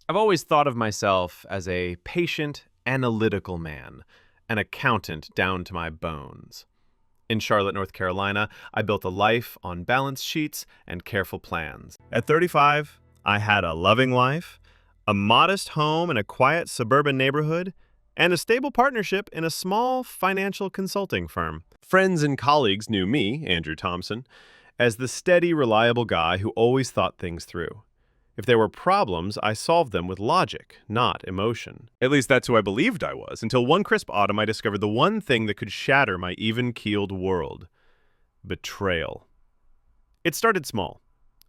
I've always thought of myself as a patient, analytical man, an accountant down to my bones. In Charlotte, North Carolina, I built a life on balance sheets and careful plans. At 35, I had a loving life, a modest home in a quiet suburban neighborhood, and a stable partnership in a small financial consulting firm. Friends and colleagues knew me, Andrew Thompson, as the steady, reliable guy who always thought things through. If there were problems, I solved them with logic, not emotion. At least that's who I believed I was, until one crisp autumn I discovered the one thing that could shatter my even-keeled world: betrayal. It started small.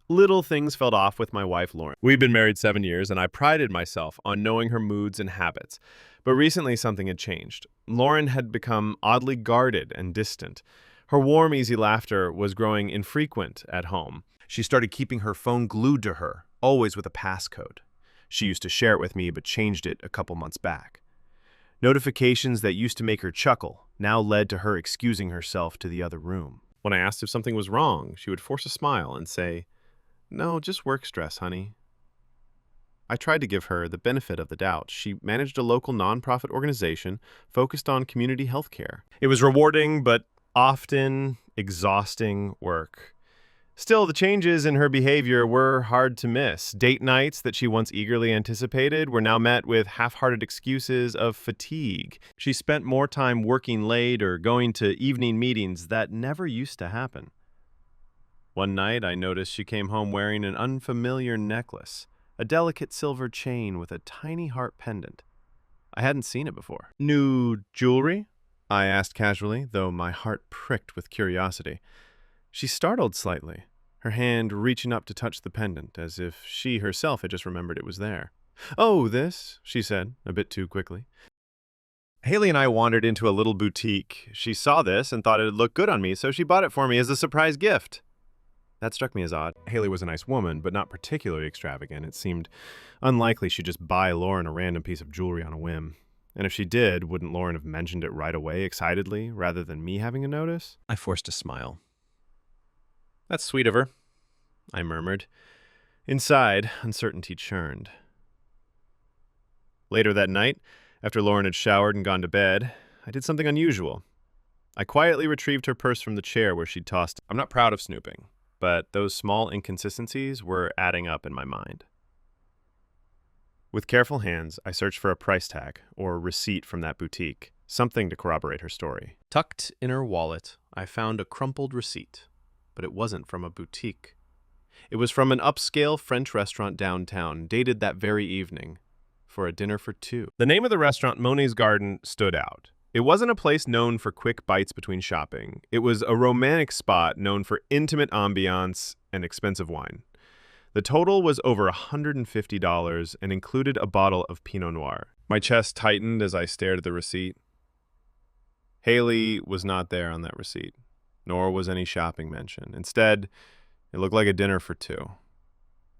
Little things felt off with my wife, Lauren. We'd been married 7 years, and I prided myself on knowing her moods and habits. But recently something had changed. Lauren had become oddly guarded and distant. Her warm, easy laughter was growing infrequent at home. She started keeping her phone glued to her, always with a passcode. She used to share it with me, but changed it a couple months back. Notifications that used to make her chuckle now led to her excusing herself to the other room. When I asked if something was wrong, she would force a smile and say, "No, just work stress, honey." I tried to give her the benefit of the doubt. She managed a local nonprofit organization focused on community health care. It was rewarding, but often exhausting work. Still, the changes in her behavior were hard to miss. Date nights that she once eagerly anticipated were now met with half-hearted excuses of fatigue. She spent more time working late or going to evening meetings that never used to happen. One night, I noticed she came home wearing an unfamiliar necklace, a delicate silver chain with a tiny heart pendant. I hadn't seen it before. "New jewelry?" I asked casually, though my heart pricked with curiosity. She startled slightly, her hand reaching up to touch the pendant, as if she herself had just remembered it was there. "Oh, this," she said, a bit too quickly. Haley and I wandered into a little boutique. She saw this and thought it would look good on me, so she bought it for me as a surprise gift. That struck me as odd. Haley was a nice woman, but not particularly extravagant. It seemed unlikely she'd just buy Lauren a random piece of jewelry on a whim. And if she did, wouldn't Lauren have mentioned it right away, excitedly, rather than me having to notice? I forced a smile. "That's sweet of her," I murmured. Inside, uncertainty churned. Later that night, after Lauren had showered and gone to bed, I did something unusual. I quietly retrieved her purse from the chair where she'd tossed it. I'm not proud of snooping, but those small inconsistencies were adding up in my mind. With careful hands, I searched for a price tag or receipt from that boutique, something to corroborate her story. Tucked in her wallet, I found a crumpled receipt, but it wasn't from a boutique. It was from an upscale French restaurant downtown, dated that very evening, for a dinner for two. The name of the restaurant, Monet's Garden, stood out. It wasn't a place known for quick bites between shopping. It was a romantic spot known for intimate ambiance and expensive wine. The total was over $150 and included a bottle of Pinot Noir. My chest tightened as I stared at the receipt. Haley was not there on that receipt, nor was any shopping mention. Instead, it looked like a dinner for two.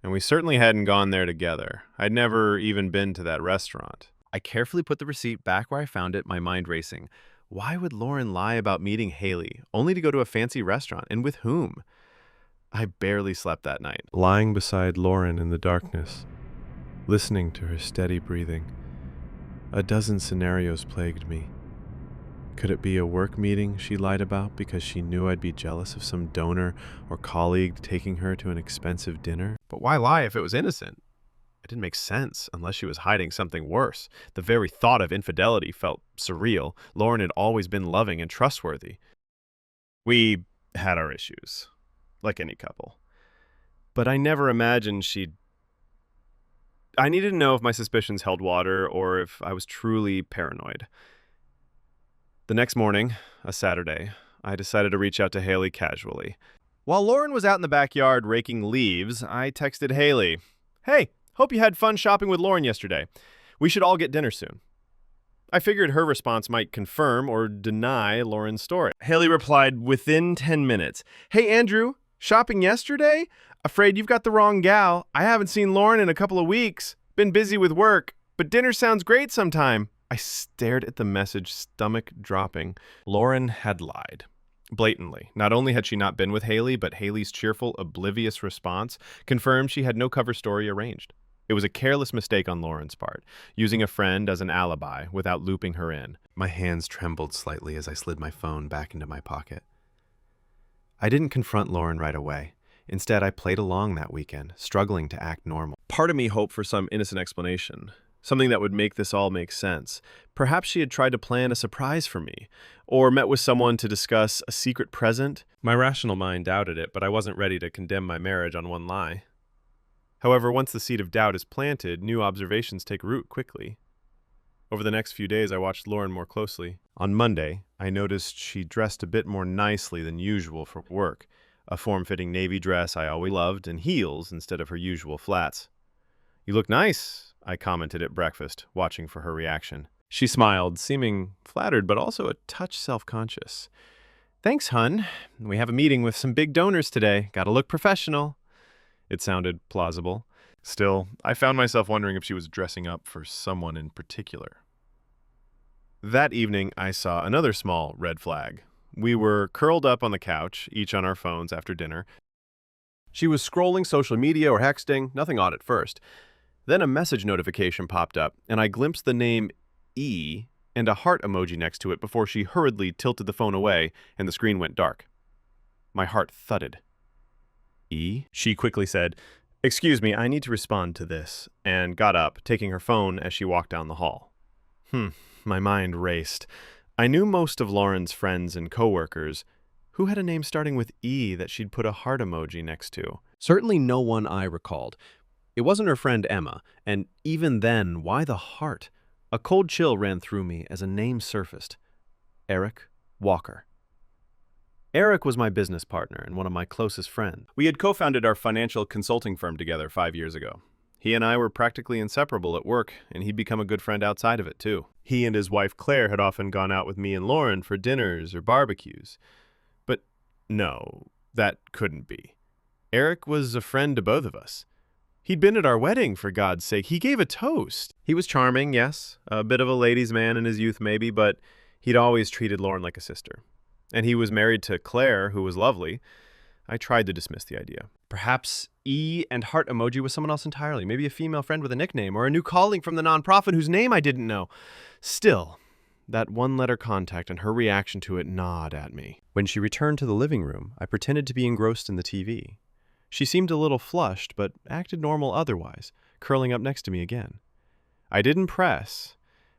And we certainly hadn't gone there together. I'd never even been to that restaurant. I carefully put the receipt back where I found it, my mind racing. Why would Lauren lie about meeting Haley, only to go to a fancy restaurant, and with whom? I barely slept that night. Lying beside Lauren in the darkness, listening to her steady breathing, a dozen scenarios plagued me. Could it be a work meeting she lied about because she knew I'd be jealous of some donor or colleague taking her to an expensive dinner? But why lie if it was innocent? It didn't make sense unless she was hiding something worse. The very thought of infidelity felt surreal. Lauren had always been loving and trustworthy. We had our issues, like any couple. But I never imagined I needed to know if my suspicions held water or if I was truly paranoid. The next morning, a Saturday, I decided to reach out to Haley casually. While Lauren was out in the backyard raking leaves, I texted Haley, "Hey, hope you had fun shopping with Lauren yesterday. We should all get dinner soon." I figured her response might confirm or deny Lauren's story. Haley replied within 10 minutes, "Hey, Andrew, shopping yesterday? Afraid you've got the wrong gal. I haven't seen Lauren in a couple of weeks. Been busy with work, but dinner sounds great sometime." I stared at the message, stomach dropping. Lauren had lied. Blatantly. Not only had she not been with Haley, but Haley's cheerful, oblivious response confirmed she had no cover story arranged. It was a careless mistake on Lauren's part, using a friend as an alibi without looping her in. My hands trembled slightly as I slid my phone back into my pocket. I didn't confront Lauren right away. Instead, I played along that weekend, struggling to act normal. Part of me hoped for some innocent explanation, something that would make this all make sense. Perhaps she had tried to plan a surprise for me, or met with someone to discuss a secret present. My rational mind doubted it, but I wasn't ready to condemn my marriage on one lie. However, once the seed of doubt is planted, new observations take root quickly. Over the next few days, I watched Lauren more closely. On Monday, I noticed she dressed a bit more nicely than usual for work, a form-fitting navy dress I always loved, and heels instead of her usual flats. "You look nice," I commented at breakfast, watching for her reaction. She smiled, seeming flattered but also a touch self-conscious. "Thanks, hun. We have a meeting with some big donors today. Gotta look professional." It sounded plausible. Still, I found myself wondering if she was dressing up for someone in particular. That evening, I saw another small red flag. We were curled up on the couch, each on our phones after dinner. She was scrolling social media or texting, nothing odd at first. Then a message notification popped up, and I glimpsed the name E and a heart emoji next to it before she hurriedly tilted the phone away and the screen went dark. My heart thudded. "E?" She quickly said, "Excuse me, I need to respond to this," and got up, taking her phone as she walked down the hall. My mind raced. I knew most of Lauren's friends and coworkers. Who had a name starting with E that she'd put a heart emoji next to? Certainly no one I recalled. It wasn't her friend Emma, and even then, why the heart? A cold chill ran through me as a name surfaced. Eric Walker. Eric was my business partner and one of my closest friends. We had co-founded our financial consulting firm together 5 years ago. He and I were practically inseparable at work, and he'd become a good friend outside of it, too. He and his wife Claire had often gone out with me and Lauren for dinners or barbecues. But no, that couldn't be. Eric was a friend to both of us. He'd been at our wedding, for God's sake. He gave a toast. He was charming, yes, a bit of a ladies' man in his youth maybe, but he'd always treated Lauren like a sister. And he was married to Claire, who was lovely. I tried to dismiss the idea. Perhaps E and heart emoji was someone else entirely, maybe a female friend with a nickname, or a new colleague from the nonprofit whose name I didn't know. Still, that one-letter contact and her reaction to it gnawed at me. When she returned to the living room, I pretended to be engrossed in the TV. She seemed a little flushed, but acted normal otherwise, curling up next to me again. I didn't press,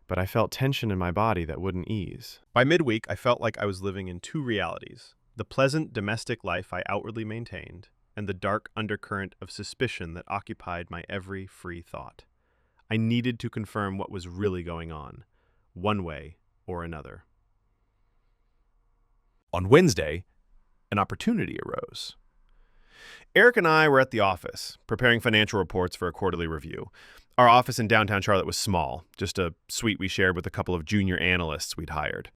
but I felt tension in my body that wouldn't ease. By midweek, I felt like I was living in two realities: the pleasant domestic life I outwardly maintained, and the dark undercurrent of suspicion that occupied my every free thought. I needed to confirm what was really going on, one way or another. On Wednesday, an opportunity arose. Eric and I were at the office, preparing financial reports for a quarterly review. Our office in downtown Charlotte was small, just a suite we shared with a couple of junior analysts we'd hired.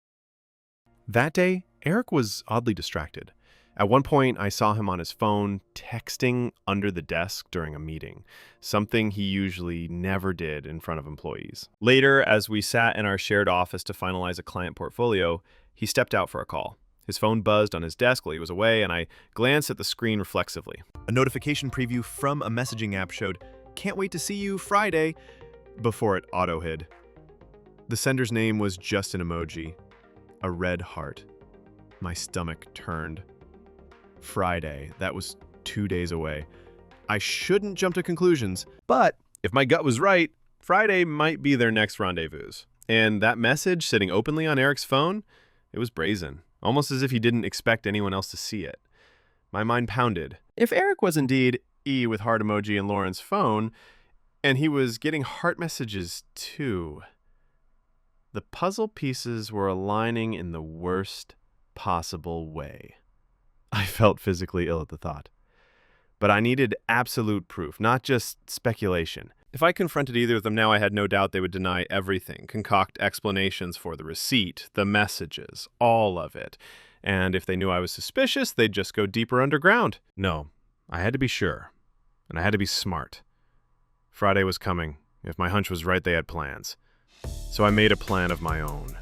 That day, Eric was oddly distracted. At one point, I saw him on his phone, texting under the desk during a meeting, something he usually never did in front of employees. Later, as we sat in our shared office to finalize a client portfolio, he stepped out for a call. His phone buzzed on his desk while he was away, and I glanced at the screen reflexively. A notification preview from a messaging app showed, "Can't wait to see you Friday," before it auto-hid. The sender's name was just an emoji, a red heart. My stomach turned. Friday, that was 2 days away. I shouldn't jump to conclusions, but if my gut was right, Friday might be their next rendezvous. And that message sitting openly on Eric's phone, it was brazen, almost as if he didn't expect anyone else to see it. My mind pounded. If Eric was indeed E with heart emoji in Lauren's phone, and he was getting heart messages too, the puzzle pieces were aligning in the worst possible way. I felt physically ill at the thought. But I needed absolute proof, not just speculation. If I confronted either of them now, I had no doubt they would deny everything, concoct explanations for the receipt, the messages, all of it. And if they knew I was suspicious, they'd just go deeper underground. No, I had to be sure, and I had to be smart. Friday was coming. If my hunch was right, they had plans. So I made a plan of my own.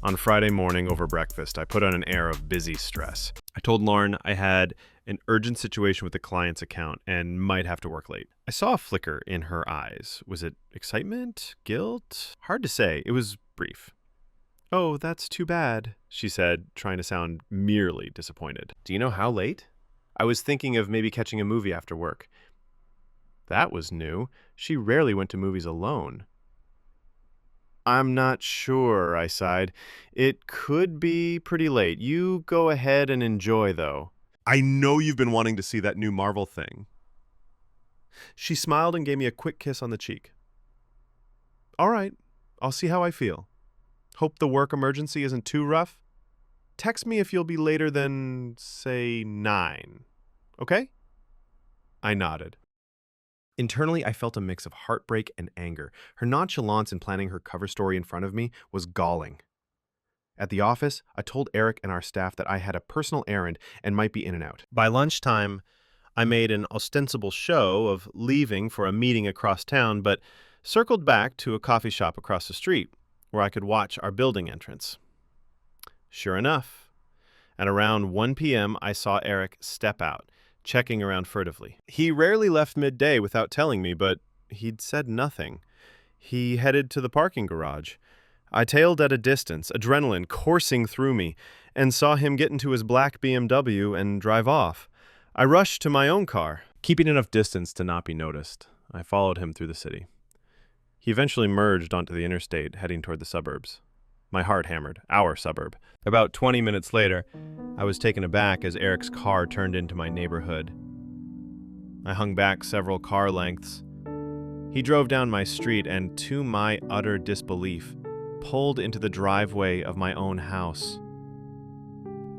On Friday morning over breakfast, I put on an air of busy stress. I told Lauren I had an urgent situation with the client's account, and might have to work late. I saw a flicker in her eyes. Was it excitement? Guilt? Hard to say. It was brief. "Oh, that's too bad," she said, trying to sound merely disappointed. "Do you know how late?" I was thinking of maybe catching a movie after work. That was new. She rarely went to movies alone. "I'm not sure," I sighed. "It could be pretty late. You go ahead and enjoy, though." "I know you've been wanting to see that new Marvel thing." She smiled and gave me a quick kiss on the cheek. "All right, I'll see how I feel. Hope the work emergency isn't too rough. Text me if you'll be later than, say, 9. Okay?" I nodded. Internally, I felt a mix of heartbreak and anger. Her nonchalance in planning her cover story in front of me was galling. At the office, I told Eric and our staff that I had a personal errand and might be in and out. By lunchtime, I made an ostensible show of leaving for a meeting across town, but circled back to a coffee shop across the street where I could watch our building entrance. Sure enough, at around 1 p.m., I saw Eric step out, checking around furtively. He rarely left midday without telling me, but he'd said nothing. He headed to the parking garage. I tailed at a distance, adrenaline coursing through me, and saw him get into his black BMW and drive off. I rushed to my own car. Keeping enough distance to not be noticed, I followed him through the city. He eventually merged onto the interstate, heading toward the suburbs. My heart hammered. Our suburb. About 20 minutes later, I was taken aback as Eric's car turned into my neighborhood. I hung back several car lengths. He drove down my street and, to my utter disbelief, pulled into the driveway of my own house.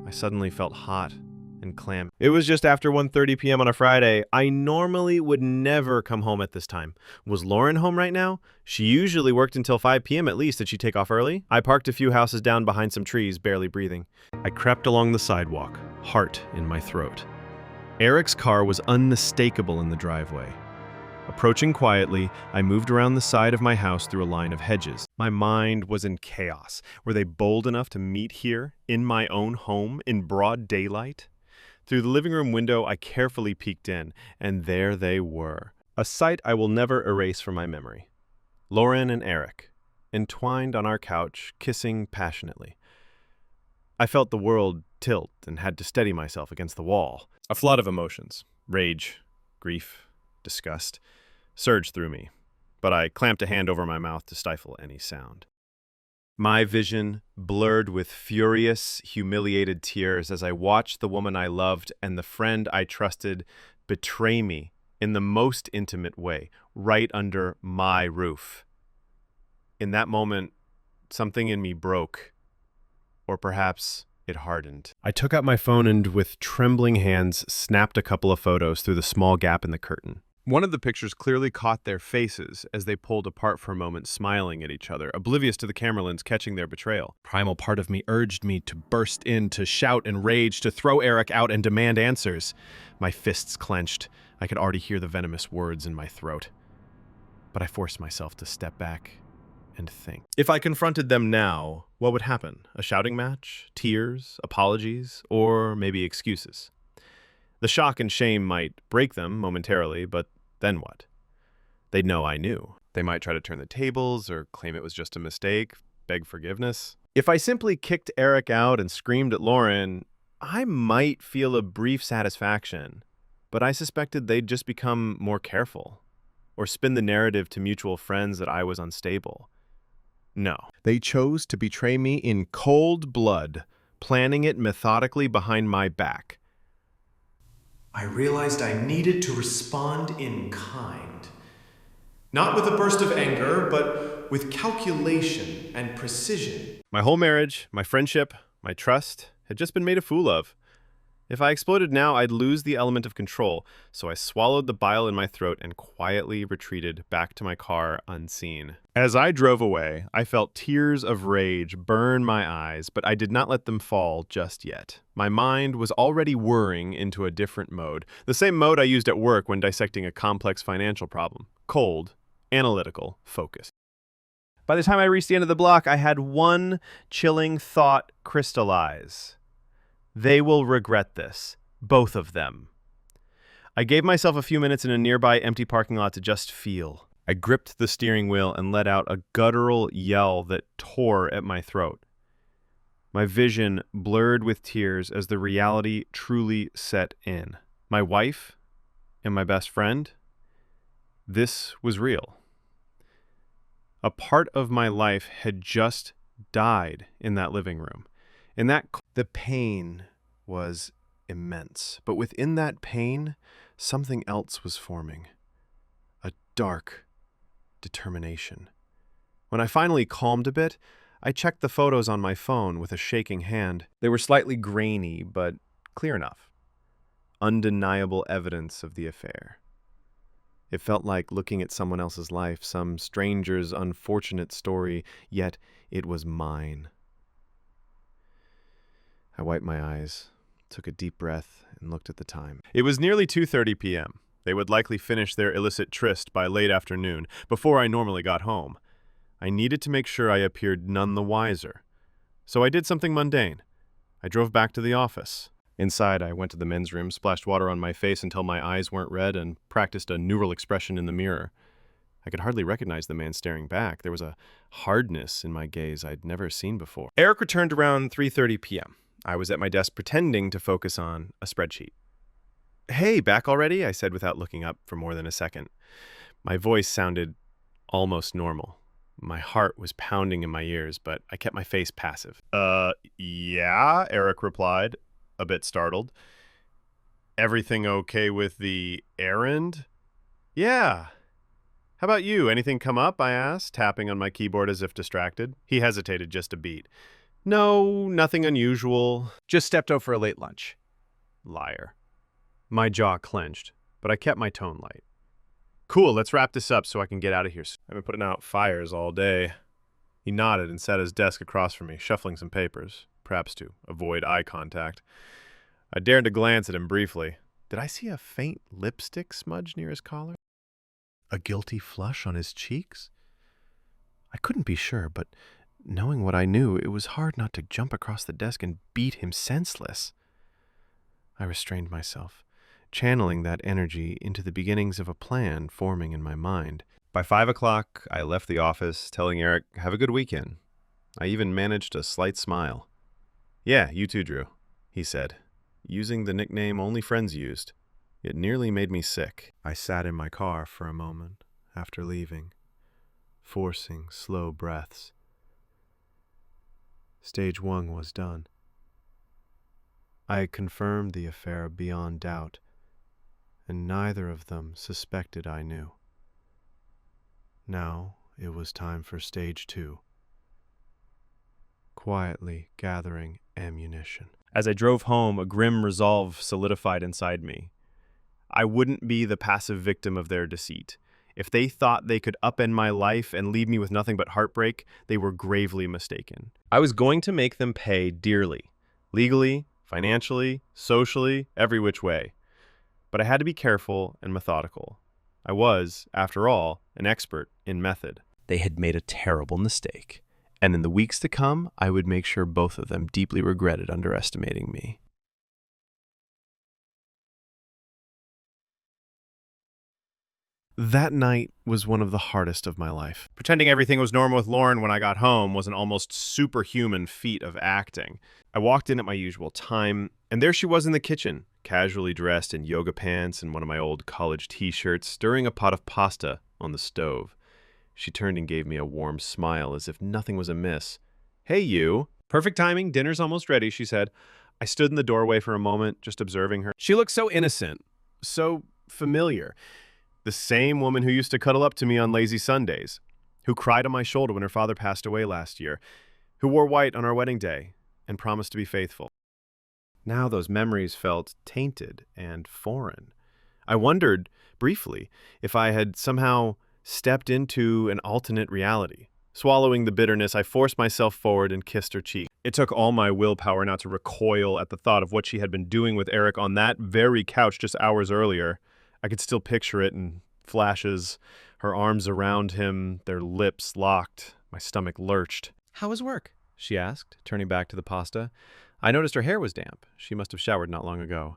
I suddenly felt hot and clammy. It was just after 1:30 p.m. on a Friday. I normally would never come home at this time. Was Lauren home right now? She usually worked until 5 p.m. at least. Did she take off early? I parked a few houses down behind some trees, barely breathing. I crept along the sidewalk, heart in my throat. Eric's car was unmistakable in the driveway. Approaching quietly, I moved around the side of my house through a line of hedges. My mind was in chaos. Were they bold enough to meet here, in my own home, in broad daylight? Through the living room window, I carefully peeked in, and there they were. A sight I will never erase from my memory. Lauren and Eric, entwined on our couch, kissing passionately. I felt the world tilt and had to steady myself against the wall. A flood of emotions, rage, grief, disgust, surged through me, but I clamped a hand over my mouth to stifle any sound. My vision blurred with furious, humiliated tears as I watched the woman I loved and the friend I trusted betray me in the most intimate way, right under my roof. In that moment, something in me broke, or perhaps it hardened. I took out my phone and, with trembling hands, snapped a couple of photos through the small gap in the curtain. One of the pictures clearly caught their faces as they pulled apart for a moment, smiling at each other, oblivious to the camera lens catching their betrayal. Primal part of me urged me to burst in, to shout and rage, to throw Eric out and demand answers. My fists clenched. I could already hear the venomous words in my throat. But I forced myself to step back and think. If I confronted them now, what would happen? A shouting match? Tears? Apologies? Or maybe excuses? The shock and shame might break them momentarily, but then what? They'd know I knew. They might try to turn the tables or claim it was just a mistake, beg forgiveness. If I simply kicked Eric out and screamed at Lauren, I might feel a brief satisfaction, but I suspected they'd just become more careful or spin the narrative to mutual friends that I was unstable. No, they chose to betray me in cold blood, planning it methodically behind my back. I realized I needed to respond in kind. Not with a burst of anger, but with calculation and precision. My whole marriage, my friendship, my trust had just been made a fool of. If I exploded now, I'd lose the element of control, so I swallowed the bile in my throat and quietly retreated back to my car unseen. As I drove away, I felt tears of rage burn my eyes, but I did not let them fall just yet. My mind was already whirring into a different mode, the same mode I used at work when dissecting a complex financial problem. Cold, analytical, focused. By the time I reached the end of the block, I had one chilling thought crystallize. They will regret this. Both of them. I gave myself a few minutes in a nearby empty parking lot to just feel. I gripped the steering wheel and let out a guttural yell that tore at my throat. My vision blurred with tears as the reality truly set in. My wife and my best friend, this was real. A part of my life had just died in that living room. The pain was immense, but within that pain, something else was forming. A dark determination. When I finally calmed a bit, I checked the photos on my phone with a shaking hand. They were slightly grainy, but clear enough. Undeniable evidence of the affair. It felt like looking at someone else's life, some stranger's unfortunate story, yet it was mine. I wiped my eyes, took a deep breath, and looked at the time. It was nearly 2:30 p.m. They would likely finish their illicit tryst by late afternoon, before I normally got home. I needed to make sure I appeared none the wiser. So I did something mundane. I drove back to the office. Inside, I went to the men's room, splashed water on my face until my eyes weren't red, and practiced a neural expression in the mirror. I could hardly recognize the man staring back. There was a hardness in my gaze I'd never seen before. Eric returned around 3:30 p.m. I was at my desk pretending to focus on a spreadsheet. "Hey, back already?" I said without looking up for more than a second. My voice sounded almost normal. My heart was pounding in my ears, but I kept my face passive. Yeah, Eric replied, a bit startled. "Everything okay with the errand?" "Yeah. How about you? Anything come up?" I asked, tapping on my keyboard as if distracted. He hesitated just a beat. "No, nothing unusual. Just stepped out for a late lunch." Liar. My jaw clenched, but I kept my tone light. "Cool, let's wrap this up so I can get out of here. I've been putting out fires all day." He nodded and sat at his desk across from me, shuffling some papers, perhaps to avoid eye contact. I dared to glance at him briefly. Did I see a faint lipstick smudge near his collar? A guilty flush on his cheeks? I couldn't be sure, but knowing what I knew, it was hard not to jump across the desk and beat him senseless. I restrained myself, channeling that energy into the beginnings of a plan forming in my mind. By 5 o'clock, I left the office, telling Eric, "Have a good weekend." I even managed a slight smile. "Yeah, you too, Drew," he said, using the nickname only friends used. It nearly made me sick. I sat in my car for a moment after leaving, forcing slow breaths. Stage 1 was done. I had confirmed the affair beyond doubt, and neither of them suspected I knew. Now it was time for Stage 2. Quietly gathering ammunition. As I drove home, a grim resolve solidified inside me. I wouldn't be the passive victim of their deceit. If they thought they could upend my life and leave me with nothing but heartbreak, they were gravely mistaken. I was going to make them pay dearly. Legally, financially, socially, every which way. But I had to be careful and methodical. I was, after all, an expert in method. They had made a terrible mistake, and in the weeks to come, I would make sure both of them deeply regretted underestimating me. That night was one of the hardest of my life. Pretending everything was normal with Lauren when I got home was an almost superhuman feat of acting. I walked in at my usual time, and there she was in the kitchen, casually dressed in yoga pants and one of my old college t-shirts, stirring a pot of pasta on the stove. She turned and gave me a warm smile as if nothing was amiss. "Hey, you." "Perfect timing. Dinner's almost ready," she said. I stood in the doorway for a moment, just observing her. She looked so innocent, so familiar. The same woman who used to cuddle up to me on lazy Sundays, who cried on my shoulder when her father passed away last year, who wore white on our wedding day and promised to be faithful. Now those memories felt tainted and foreign. I wondered, briefly, if I had somehow stepped into an alternate reality. Swallowing the bitterness, I forced myself forward and kissed her cheek. It took all my willpower not to recoil at the thought of what she had been doing with Eric on that very couch just hours earlier. I could still picture it in flashes, her arms around him, their lips locked. My stomach lurched. "How was work?" she asked, turning back to the pasta. I noticed her hair was damp. She must have showered not long ago.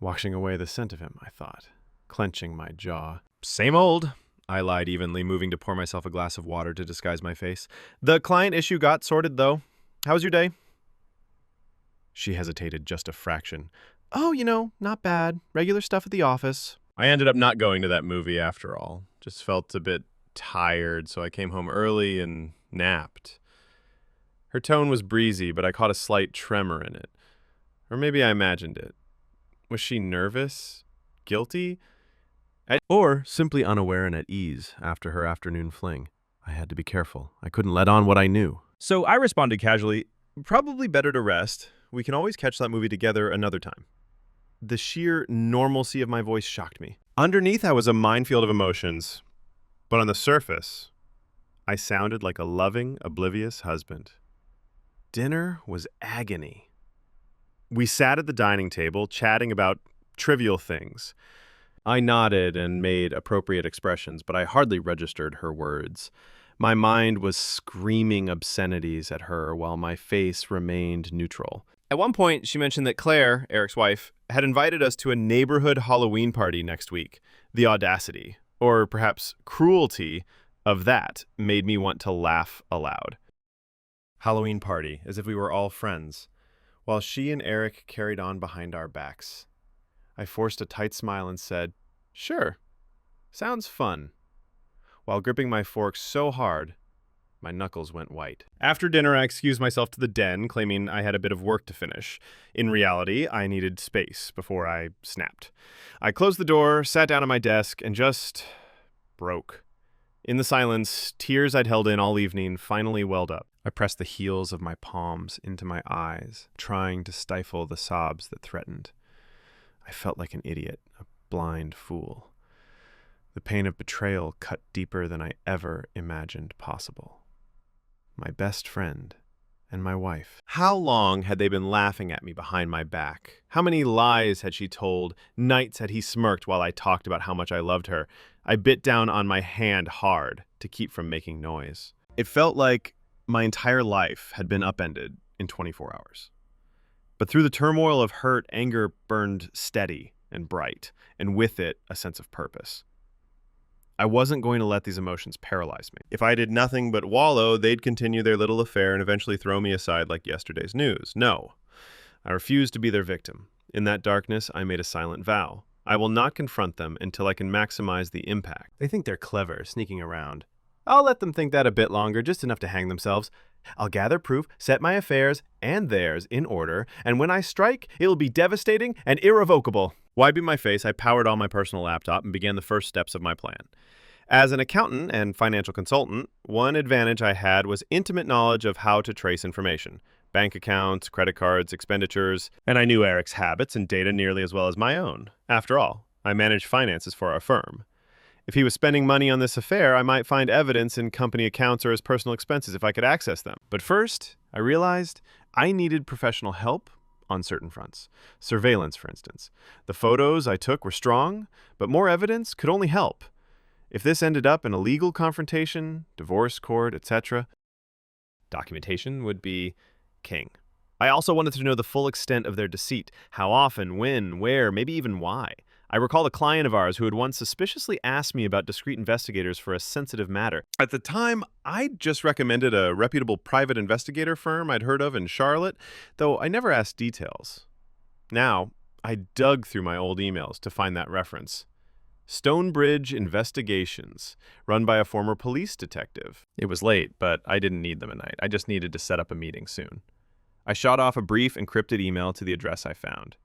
washing away the scent of him, I thought, clenching my jaw. Same old, I lied evenly, moving to pour myself a glass of water to disguise my face. The client issue got sorted, though. How was your day? She hesitated just a fraction. Oh, not bad. Regular stuff at the office. I ended up not going to that movie after all. Just felt a bit tired, so I came home early and napped. Her tone was breezy, but I caught a slight tremor in it. Or maybe I imagined it. Was she nervous? Guilty? Or simply unaware and at ease after her afternoon fling? I had to be careful. I couldn't let on what I knew. So I responded casually, probably better to rest. We can always catch that movie together another time. The sheer normalcy of my voice shocked me. Underneath, I was a minefield of emotions. But on the surface, I sounded like a loving, oblivious husband. Dinner was agony. We sat at the dining table, chatting about trivial things. I nodded and made appropriate expressions, but I hardly registered her words. My mind was screaming obscenities at her while my face remained neutral. At one point, she mentioned that Claire, Eric's wife, had invited us to a neighborhood Halloween party next week. The audacity, or perhaps cruelty, of that made me want to laugh aloud. Halloween party, as if we were all friends, while she and Eric carried on behind our backs. I forced a tight smile and said, "Sure, sounds fun," while gripping my fork so hard, my knuckles went white. After dinner, I excused myself to the den, claiming I had a bit of work to finish. In reality, I needed space before I snapped. I closed the door, sat down at my desk, and just broke. In the silence, tears I'd held in all evening finally welled up. I pressed the heels of my palms into my eyes, trying to stifle the sobs that threatened. I felt like an idiot, a blind fool. The pain of betrayal cut deeper than I ever imagined possible. My best friend and my wife. How long had they been laughing at me behind my back? How many lies had she told? Nights had he smirked while I talked about how much I loved her. I bit down on my hand hard to keep from making noise. It felt like my entire life had been upended in 24 hours. But through the turmoil of hurt, anger burned steady and bright, and with it, a sense of purpose. I wasn't going to let these emotions paralyze me. If I did nothing but wallow, they'd continue their little affair and eventually throw me aside like yesterday's news. No, I refused to be their victim. In that darkness, I made a silent vow. I will not confront them until I can maximize the impact. They think they're clever, sneaking around. I'll let them think that a bit longer, just enough to hang themselves. I'll gather proof, set my affairs and theirs in order, and when I strike, it will be devastating and irrevocable. Wiping my face, I powered on my personal laptop and began the first steps of my plan. As an accountant and financial consultant, one advantage I had was intimate knowledge of how to trace information. Bank accounts, credit cards, expenditures, and I knew Eric's habits and data nearly as well as my own. After all, I managed finances for our firm. If he was spending money on this affair, I might find evidence in company accounts or his personal expenses if I could access them. But first, I realized I needed professional help on certain fronts. Surveillance, for instance. The photos I took were strong, but more evidence could only help. If this ended up in a legal confrontation, divorce court, etc., documentation would be king. I also wanted to know the full extent of their deceit, how often, when, where, maybe even why. I recall a client of ours who had once suspiciously asked me about discreet investigators for a sensitive matter. At the time, I'd just recommended a reputable private investigator firm I'd heard of in Charlotte, though I never asked details. Now, I dug through my old emails to find that reference. Stonebridge Investigations, run by a former police detective. It was late, but I didn't need them at night. I just needed to set up a meeting soon. I shot off a brief encrypted email to the address I found.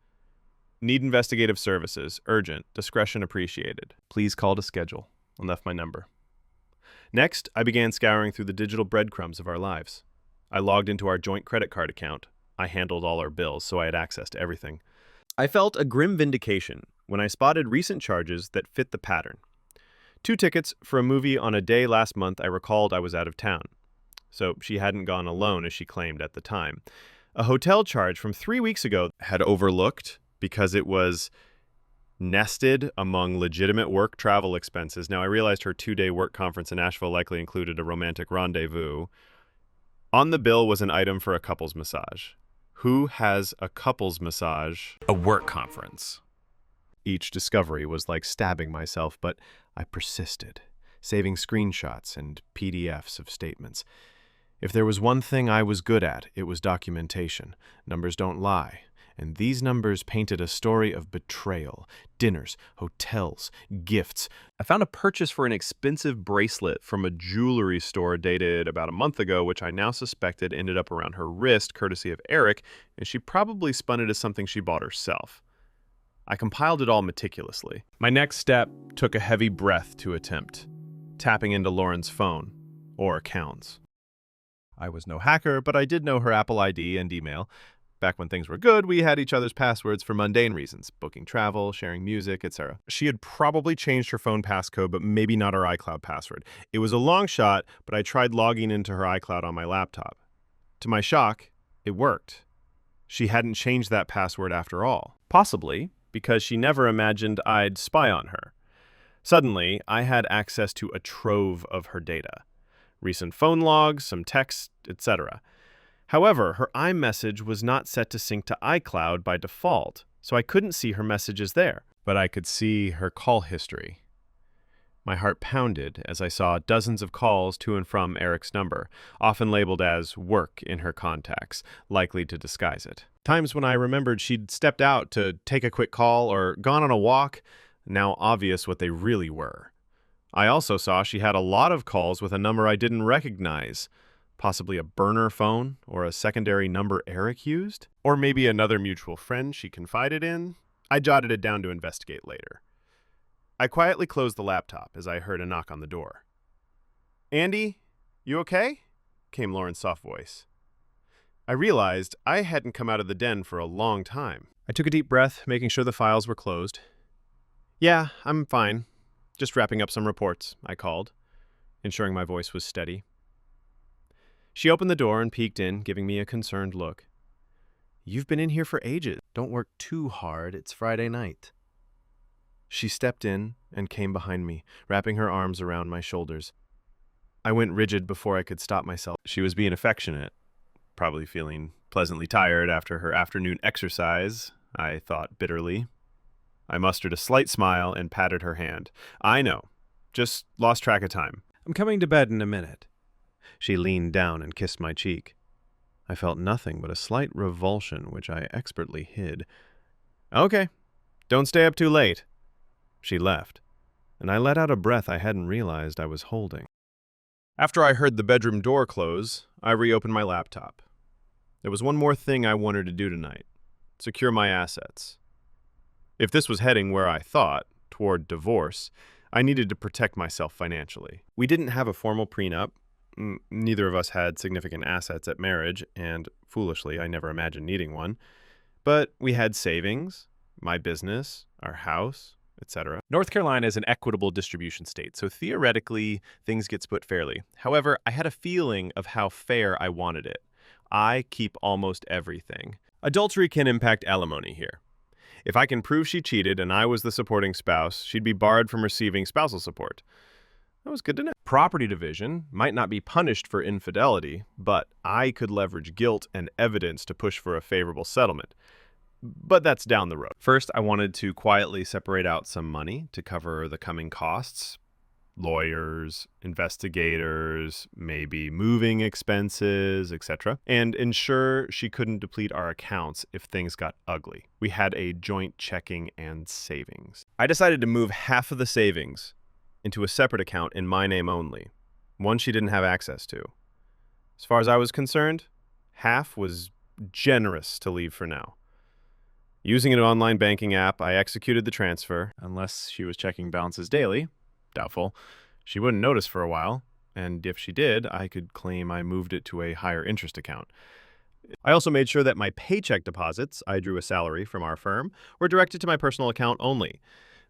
Need investigative services. Urgent. Discretion appreciated. Please call to schedule. And left my number. Next, I began scouring through the digital breadcrumbs of our lives. I logged into our joint credit card account. I handled all our bills, so I had access to everything. I felt a grim vindication when I spotted recent charges that fit the pattern. 2 tickets for a movie on a day last month I recalled I was out of town. So she hadn't gone alone as she claimed at the time. A hotel charge from 3 weeks ago had overlooked because it was nested among legitimate work travel expenses. Now, I realized her 2-day work conference in Nashville likely included a romantic rendezvous. On the bill was an item for a couples massage. Who has a couples massage? A work conference. Each discovery was like stabbing myself, but I persisted, saving screenshots and PDFs of statements. If there was one thing I was good at, it was documentation. Numbers don't lie. And these numbers painted a story of betrayal, dinners, hotels, gifts. I found a purchase for an expensive bracelet from a jewelry store dated about a month ago, which I now suspected ended up around her wrist, courtesy of Eric, and she probably spun it as something she bought herself. I compiled it all meticulously. My next step took a heavy breath to attempt, tapping into Lauren's phone, or accounts. I was no hacker, but I did know her Apple ID and email. Back when things were good, we had each other's passwords for mundane reasons, booking travel, sharing music, etc. She had probably changed her phone passcode, but maybe not her iCloud password. It was a long shot, but I tried logging into her iCloud on my laptop. To my shock, it worked. She hadn't changed that password after all. Possibly because she never imagined I'd spy on her. Suddenly, I had access to a trove of her data. Recent phone logs, some texts, etc. However, her iMessage was not set to sync to iCloud by default, so I couldn't see her messages there. But I could see her call history. My heart pounded as I saw dozens of calls to and from Eric's number, often labeled as work in her contacts, likely to disguise it. Times when I remembered she'd stepped out to take a quick call or gone on a walk, now obvious what they really were. I also saw she had a lot of calls with a number I didn't recognize. Possibly a burner phone or a secondary number Eric used? Or maybe another mutual friend she confided in? I jotted it down to investigate later. I quietly closed the laptop as I heard a knock on the door. "Andy, you okay?" came Lauren's soft voice. I realized I hadn't come out of the den for a long time. I took a deep breath, making sure the files were closed. "Yeah, I'm fine. Just wrapping up some reports," I called, ensuring my voice was steady. She opened the door and peeked in, giving me a concerned look. "You've been in here for ages. Don't work too hard. It's Friday night." She stepped in and came behind me, wrapping her arms around my shoulders. I went rigid before I could stop myself. She was being affectionate, probably feeling pleasantly tired after her afternoon exercise, I thought bitterly. I mustered a slight smile and patted her hand. "I know. Just lost track of time. I'm coming to bed in a minute." She leaned down and kissed my cheek. I felt nothing but a slight revulsion, which I expertly hid. "Okay. Don't stay up too late." She left, and I let out a breath I hadn't realized I was holding. After I heard the bedroom door close, I reopened my laptop. There was one more thing I wanted to do tonight: secure my assets. If this was heading where I thought, toward divorce, I needed to protect myself financially. We didn't have a formal prenup. Neither of us had significant assets at marriage, and foolishly, I never imagined needing one. But we had savings, my business, our house, etc. North Carolina is an equitable distribution state, so theoretically, things get split fairly. However, I had a feeling of how fair I wanted it. I keep almost everything. Adultery can impact alimony here. If I can prove she cheated and I was the supporting spouse, she'd be barred from receiving spousal support. That was good to know. Property division might not be punished for infidelity, but I could leverage guilt and evidence to push for a favorable settlement. But that's down the road. First, I wanted to quietly separate out some money to cover the coming costs. Lawyers, investigators, maybe moving expenses, etc. And ensure she couldn't deplete our accounts if things got ugly. We had a joint checking and savings. I decided to move half of the savings into a separate account in my name only, one she didn't have access to. As far as I was concerned, half was generous to leave for now. Using an online banking app, I executed the transfer, unless she was checking balances daily. Doubtful. She wouldn't notice for a while, and if she did, I could claim I moved it to a higher interest account. I also made sure that my paycheck deposits, I drew a salary from our firm, were directed to my personal account only.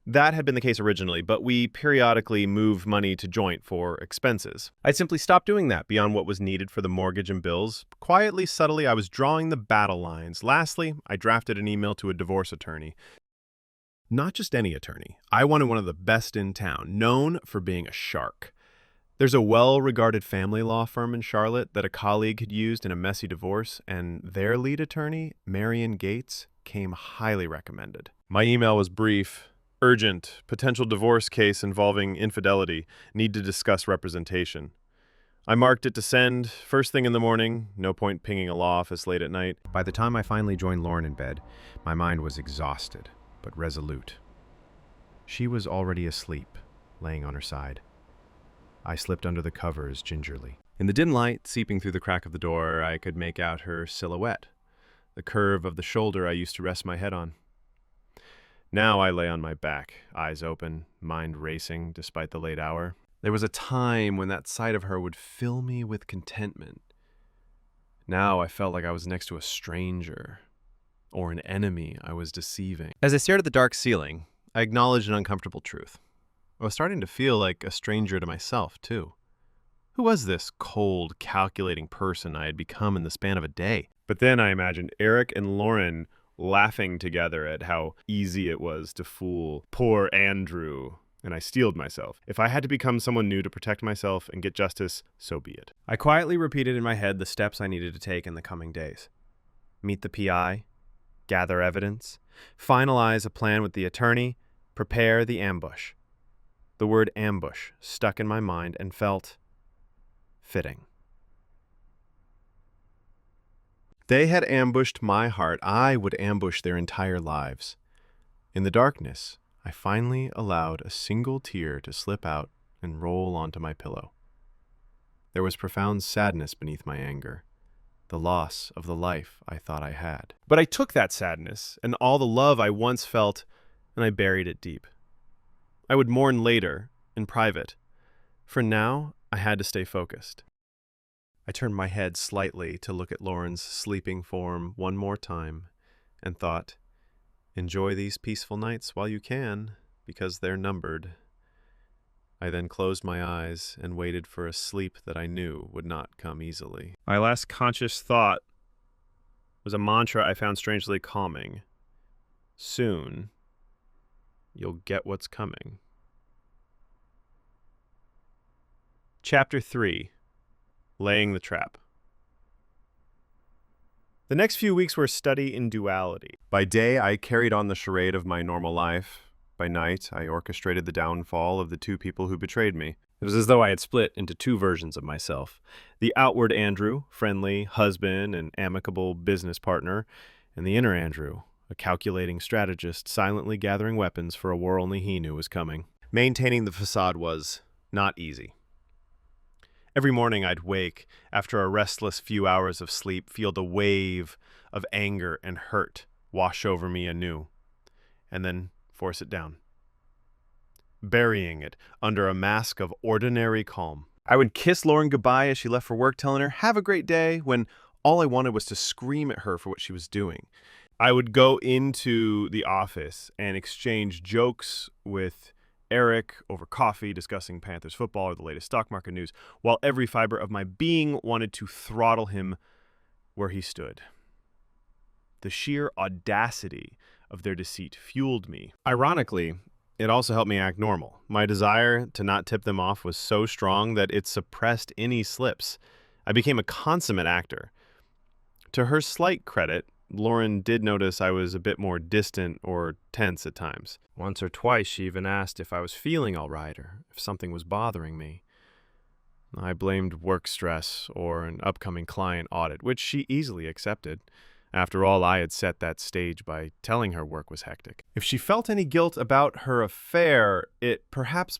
That had been the case originally, but we periodically moved money to joint for expenses. I'd simply stopped doing that beyond what was needed for the mortgage and bills. Quietly, subtly, I was drawing the battle lines. Lastly, I drafted an email to a divorce attorney. Not just any attorney. I wanted one of the best in town, known for being a shark. There's a well-regarded family law firm in Charlotte that a colleague had used in a messy divorce, and their lead attorney, Marion Gates, came highly recommended. My email was brief. Urgent. Potential divorce case involving infidelity. Need to discuss representation. I marked it to send first thing in the morning. No point pinging a law office late at night. By the time I finally joined Lauren in bed, my mind was exhausted, but resolute. She was already asleep, laying on her side. I slipped under the covers gingerly. In the dim light seeping through the crack of the door, I could make out her silhouette, the curve of the shoulder I used to rest my head on. Now I lay on my back, eyes open, mind racing despite the late hour. There was a time when that sight of her would fill me with contentment. Now I felt like I was next to a stranger, or an enemy I was deceiving. As I stared at the dark ceiling, I acknowledged an uncomfortable truth. I was starting to feel like a stranger to myself, too. Who was this cold, calculating person I had become in the span of a day? But then I imagined Eric and Lauren laughing together at how easy it was to fool poor Andrew, and I steeled myself. If I had to become someone new to protect myself and get justice, so be it. I quietly repeated in my head the steps I needed to take in the coming days. Meet the PI, gather evidence, finalize a plan with the attorney, prepare the ambush. The word ambush stuck in my mind and felt fitting. They had ambushed my heart. I would ambush their entire lives. In the darkness, I finally allowed a single tear to slip out and roll onto my pillow. There was profound sadness beneath my anger, the loss of the life I thought I had. But I took that sadness and all the love I once felt, and I buried it deep. I would mourn later, in private. For now, I had to stay focused. I turned my head slightly to look at Lauren's sleeping form one more time and thought, enjoy these peaceful nights while you can, because they're numbered. I then closed my eyes and waited for a sleep that I knew would not come easily. My last conscious thought was a mantra I found strangely calming. Soon, you'll get what's coming. Chapter 3. Laying the Trap. The next few weeks were a study in duality. By day, I carried on the charade of my normal life. By night, I orchestrated the downfall of the two people who betrayed me. It was as though I had split into two versions of myself. The outward Andrew, friendly, husband, and amicable business partner, and the inner Andrew, a calculating strategist silently gathering weapons for a war only he knew was coming. Maintaining the facade was not easy. Every morning I'd wake, after a restless few hours of sleep, feel the wave of anger and hurt wash over me anew, and then force it down, burying it under a mask of ordinary calm. I would kiss Lauren goodbye as she left for work, telling her, "Have a great day," when all I wanted was to scream at her for what she was doing. I would go into the office and exchange jokes with Eric over coffee, discussing Panthers football or the latest stock market news, while every fiber of my being wanted to throttle him where he stood. The sheer audacity of their deceit fueled me. Ironically, it also helped me act normal. My desire to not tip them off was so strong that it suppressed any slips. I became a consummate actor. To her slight credit, Lauren did notice I was a bit more distant or tense at times. Once or twice she even asked if I was feeling all right or if something was bothering me. I blamed work stress or an upcoming client audit, which she easily accepted. After all, I had set that stage by telling her work was hectic. If she felt any guilt about her affair, it perhaps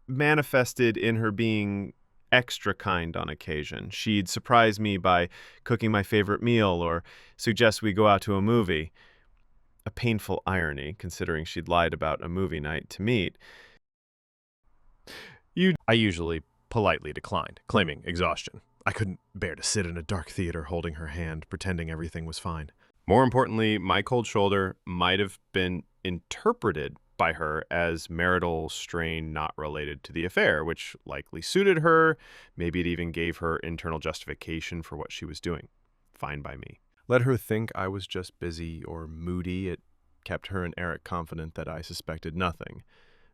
manifested in her being extra kind on occasion. She'd surprise me by cooking my favorite meal or suggest we go out to a movie. A painful irony, considering she'd lied about a movie night to meet. I usually politely declined, claiming exhaustion. I couldn't bear to sit in a dark theater holding her hand, pretending everything was fine. More importantly, my cold shoulder might have been interpreted by her as marital strain not related to the affair, which likely suited her. Maybe it even gave her internal justification for what she was doing. Fine by me. Let her think I was just busy or moody. It kept her and Eric confident that I suspected nothing.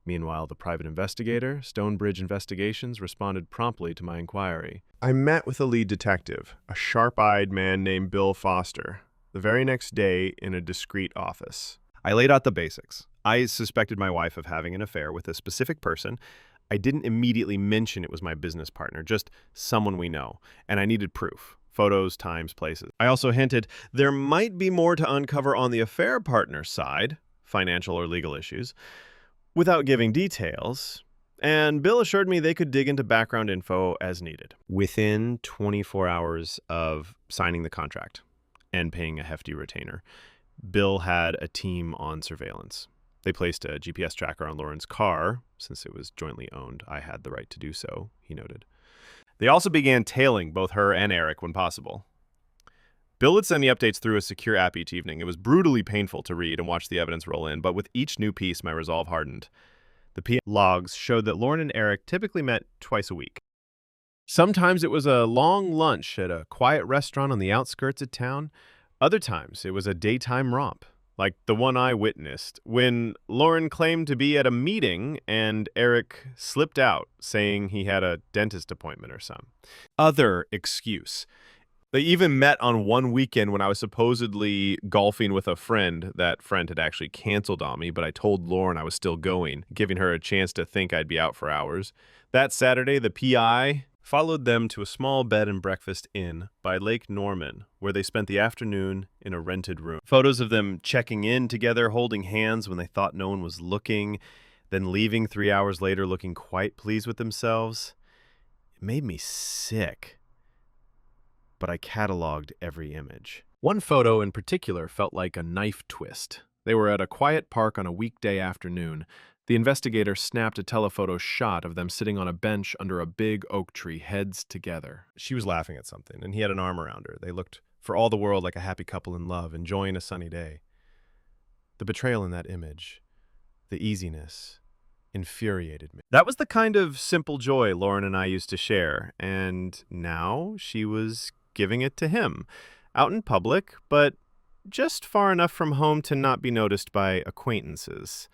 Meanwhile, the private investigator, Stonebridge Investigations, responded promptly to my inquiry. I met with a lead detective, a sharp-eyed man named Bill Foster, the very next day in a discreet office. I laid out the basics. I suspected my wife of having an affair with a specific person. I didn't immediately mention it was my business partner, just someone we know, and I needed proof. Photos, times, places. I also hinted there might be more to uncover on the affair partner's side, financial or legal issues, without giving details, and Bill assured me they could dig into background info as needed. Within 24 hours of signing the contract and paying a hefty retainer, Bill had a team on surveillance. They placed a GPS tracker on Lauren's car. Since it was jointly owned, I had the right to do so, he noted. They also began tailing both her and Eric when possible. Bill would send the updates through a secure app each evening. It was brutally painful to read and watch the evidence roll in, but with each new piece, my resolve hardened. The PM logs showed that Lauren and Eric typically met twice a week. Sometimes it was a long lunch at a quiet restaurant on the outskirts of town. Other times it was a daytime romp, like the one I witnessed, when Lauren claimed to be at a meeting and Eric slipped out, saying he had a dentist appointment or some other excuse. They even met on one weekend when I was supposedly golfing with a friend. That friend had actually canceled on me, but I told Lauren I was still going, giving her a chance to think I'd be out for hours. That Saturday, the PI followed them to a small bed and breakfast inn by Lake Norman, where they spent the afternoon in a rented room. Photos of them checking in together, holding hands when they thought no one was looking, then leaving 3 hours later looking quite pleased with themselves. It made me sick. But I cataloged every image. One photo in particular felt like a knife twist. They were at a quiet park on a weekday afternoon. The investigator snapped a telephoto shot of them sitting on a bench under a big oak tree, heads together. She was laughing at something, and he had an arm around her. They looked for all the world like a happy couple in love, enjoying a sunny day. The betrayal in that image, the easiness, infuriated me. That was the kind of simple joy Lauren and I used to share, and now she was giving it to him, out in public, but just far enough from home to not be noticed by acquaintances.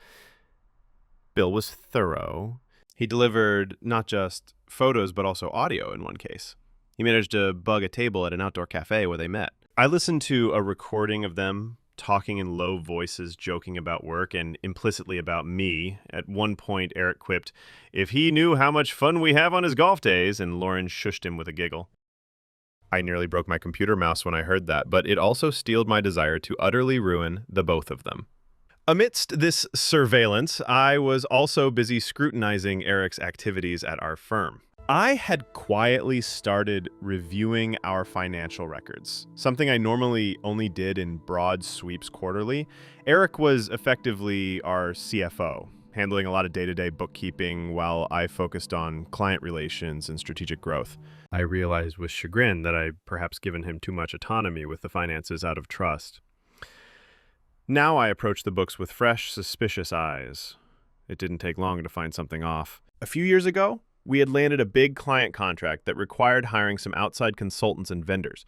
Bill was thorough. He delivered not just photos, but also audio in one case. He managed to bug a table at an outdoor cafe where they met. I listened to a recording of them talking in low voices, joking about work and implicitly about me. At one point, Eric quipped, "If he knew how much fun we have on his golf days," and Lauren shushed him with a giggle. I nearly broke my computer mouse when I heard that, but it also steeled my desire to utterly ruin the both of them. Amidst this surveillance, I was also busy scrutinizing Eric's activities at our firm. I had quietly started reviewing our financial records, something I normally only did in broad sweeps quarterly. Eric was effectively our CFO, handling a lot of day-to-day bookkeeping while I focused on client relations and strategic growth. I realized with chagrin that I'd perhaps given him too much autonomy with the finances out of trust. Now I approached the books with fresh, suspicious eyes. It didn't take long to find something off. A few years ago, we had landed a big client contract that required hiring some outside consultants and vendors.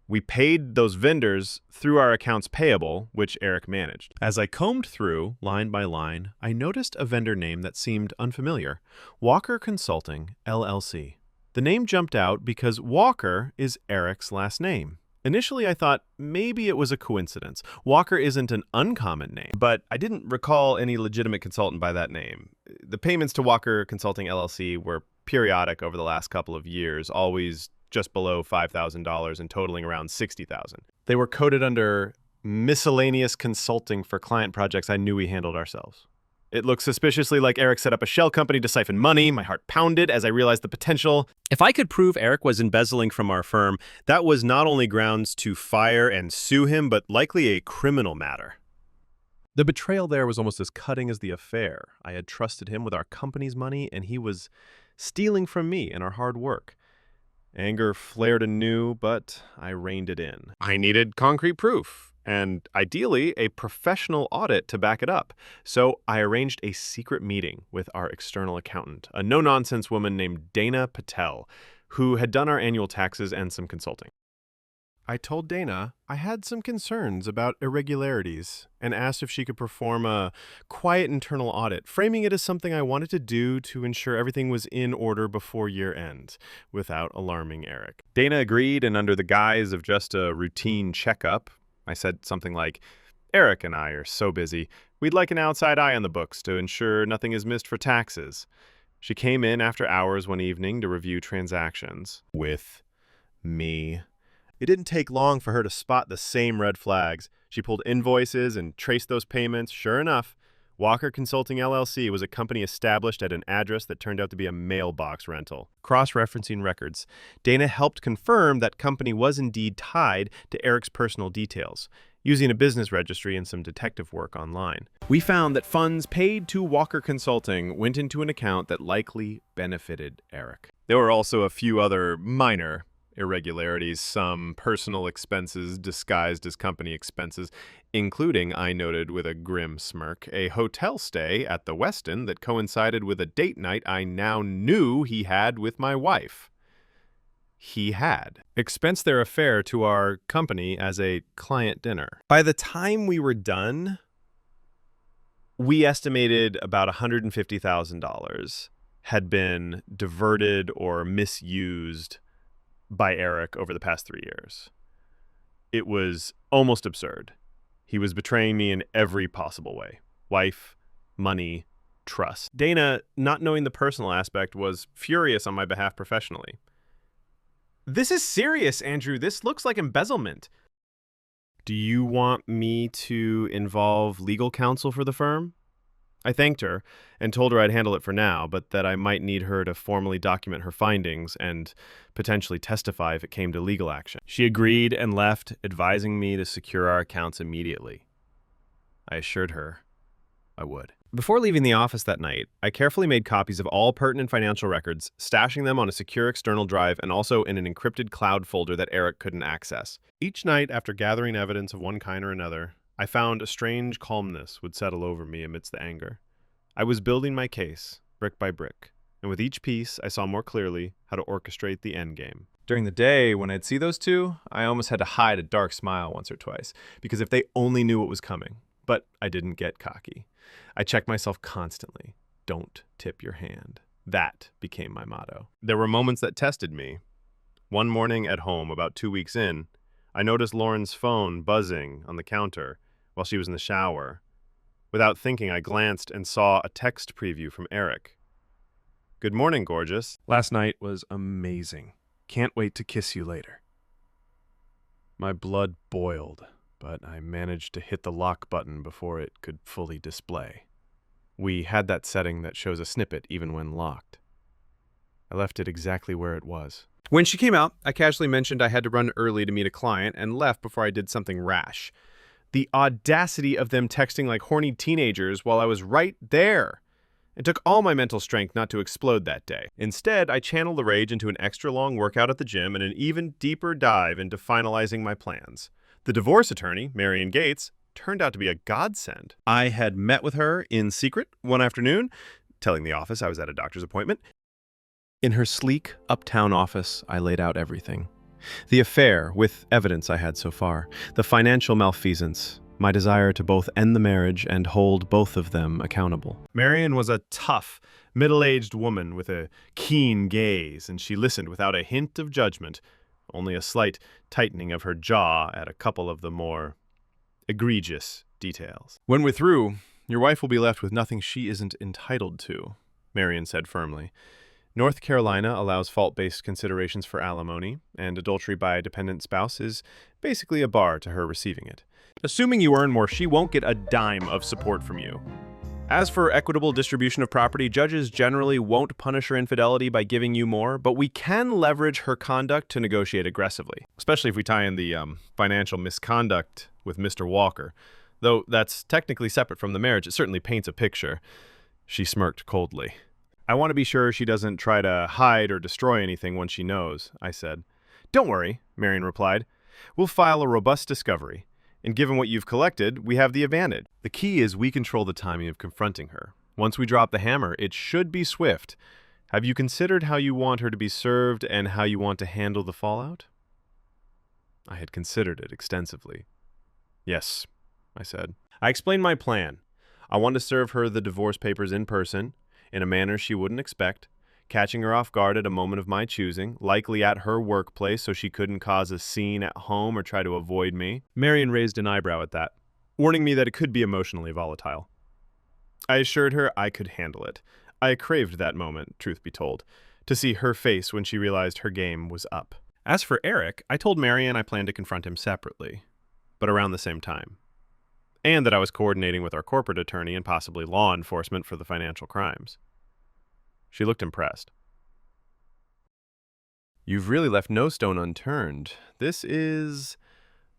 We paid those vendors through our accounts payable, which Eric managed. As I combed through, line by line, I noticed a vendor name that seemed unfamiliar. Walker Consulting, LLC. The name jumped out because Walker is Eric's last name. Initially, I thought maybe it was a coincidence. Walker isn't an uncommon name, but I didn't recall any legitimate consultant by that name. The payments to Walker Consulting LLC were periodic over the last couple of years, always just below $5,000 and totaling around $60,000. They were coded under miscellaneous consulting for client projects I knew we handled ourselves. It looked suspiciously like Eric set up a shell company to siphon money. My heart pounded as I realized the potential. If I could prove Eric was embezzling from our firm, that was not only grounds to fire and sue him, but likely a criminal matter. The betrayal there was almost as cutting as the affair. I had trusted him with our company's money, and he was stealing from me and our hard work. Anger flared anew, but I reined it in. I needed concrete proof, and ideally a professional audit to back it up. So I arranged a secret meeting with our external accountant, a no-nonsense woman named Dana Patel, who had done our annual taxes and some consulting. I told Dana I had some concerns about irregularities and asked if she could perform a quiet internal audit, framing it as something I wanted to do to ensure everything was in order before year end, without alarming Eric. Dana agreed, and under the guise of just a routine checkup, I said something like, Eric and I are so busy. We'd like an outside eye on the books to ensure nothing is missed for taxes. She came in after hours one evening to review transactions. With me. It didn't take long for her to spot the same red flags. She pulled invoices and traced those payments. Sure enough, Walker Consulting LLC was a company established at an address that turned out to be a mailbox rental. Cross-referencing records, Dana helped confirm that company was indeed tied to Eric's personal details, using a business registry and some detective work online. We found that funds paid to Walker Consulting went into an account that likely benefited Eric. There were also a few other minor irregularities, some personal expenses disguised as company expenses, including, I noted with a grim smirk, a hotel stay at the Westin that coincided with a date night I now knew he had with my wife. He had expensed their affair to our company as a client dinner. By the time we were done, we estimated about $150,000 had been diverted or misused by Eric over the past 3 years. It was almost absurd. He was betraying me in every possible way. Wife, money, trust. Dana, not knowing the personal aspect, was furious on my behalf professionally. This is serious, Andrew. This looks like embezzlement. Do you want me to involve legal counsel for the firm? I thanked her and told her I'd handle it for now, but that I might need her to formally document her findings and potentially testify if it came to legal action. She agreed and left, advising me to secure our accounts immediately. I assured her I would. Before leaving the office that night, I carefully made copies of all pertinent financial records, stashing them on a secure external drive and also in an encrypted cloud folder that Eric couldn't access. Each night, after gathering evidence of one kind or another, I found a strange calmness would settle over me amidst the anger. I was building my case, brick by brick, and with each piece, I saw more clearly how to orchestrate the endgame. During the day, when I'd see those two, I almost had to hide a dark smile once or twice, because if they only knew what was coming. But I didn't get cocky. I checked myself constantly. Don't tip your hand. That became my motto. There were moments that tested me. One morning at home, about 2 weeks in, I noticed Lauren's phone buzzing on the counter while she was in the shower. Without thinking, I glanced and saw a text preview from Eric. Good morning, gorgeous. Last night was amazing. Can't wait to kiss you later. My blood boiled, but I managed to hit the lock button before it could fully display. We had that setting that shows a snippet even when locked. I left it exactly where it was. When she came out, I casually mentioned I had to run early to meet a client and left before I did something rash. The audacity of them texting like horny teenagers while I was right there. It took all my mental strength not to explode that day. Instead, I channeled the rage into an extra long workout at the gym and an even deeper dive into finalizing my plans. The divorce attorney, Marion Gates, turned out to be a godsend. I had met with her in secret one afternoon, telling the office I was at a doctor's appointment. In her sleek, uptown office, I laid out everything. The affair, with evidence I had so far, the financial malfeasance, my desire to both end the marriage and hold both of them accountable. Marion was a tough, middle-aged woman with a keen gaze, and she listened without a hint of judgment, only a slight tightening of her jaw at a couple of the more egregious details. When we're through, your wife will be left with nothing she isn't entitled to, Marion said firmly. North Carolina allows fault-based considerations for alimony, and adultery by a dependent spouse is basically a bar to her receiving it. Assuming you earn more, she won't get a dime of support from you. As for equitable distribution of property, judges generally won't punish her infidelity by giving you more, but we can leverage her conduct to negotiate aggressively, especially if we tie in the financial misconduct with Mr. Walker. Though that's technically separate from the marriage, it certainly paints a picture. She smirked coldly. I want to be sure she doesn't try to hide or destroy anything once she knows, I said. Don't worry, Marion replied. We'll file a robust discovery. And given what you've collected, we have the advantage. The key is we control the timing of confronting her. Once we drop the hammer, it should be swift. Have you considered how you want her to be served and how you want to handle the fallout? I had considered it extensively. Yes, I said. I explained my plan. I want to serve her the divorce papers in person, in a manner she wouldn't expect, catching her off guard at a moment of my choosing, likely at her workplace so she couldn't cause a scene at home or try to avoid me. Marion raised an eyebrow at that. warning me that it could be emotionally volatile. I assured her I could handle it. I craved that moment, truth be told, to see her face when she realized her game was up. As for Eric, I told Marion I planned to confront him separately, but around the same time, and that I was coordinating with our corporate attorney and possibly law enforcement for the financial crimes. She looked impressed. You've really left no stone unturned. This is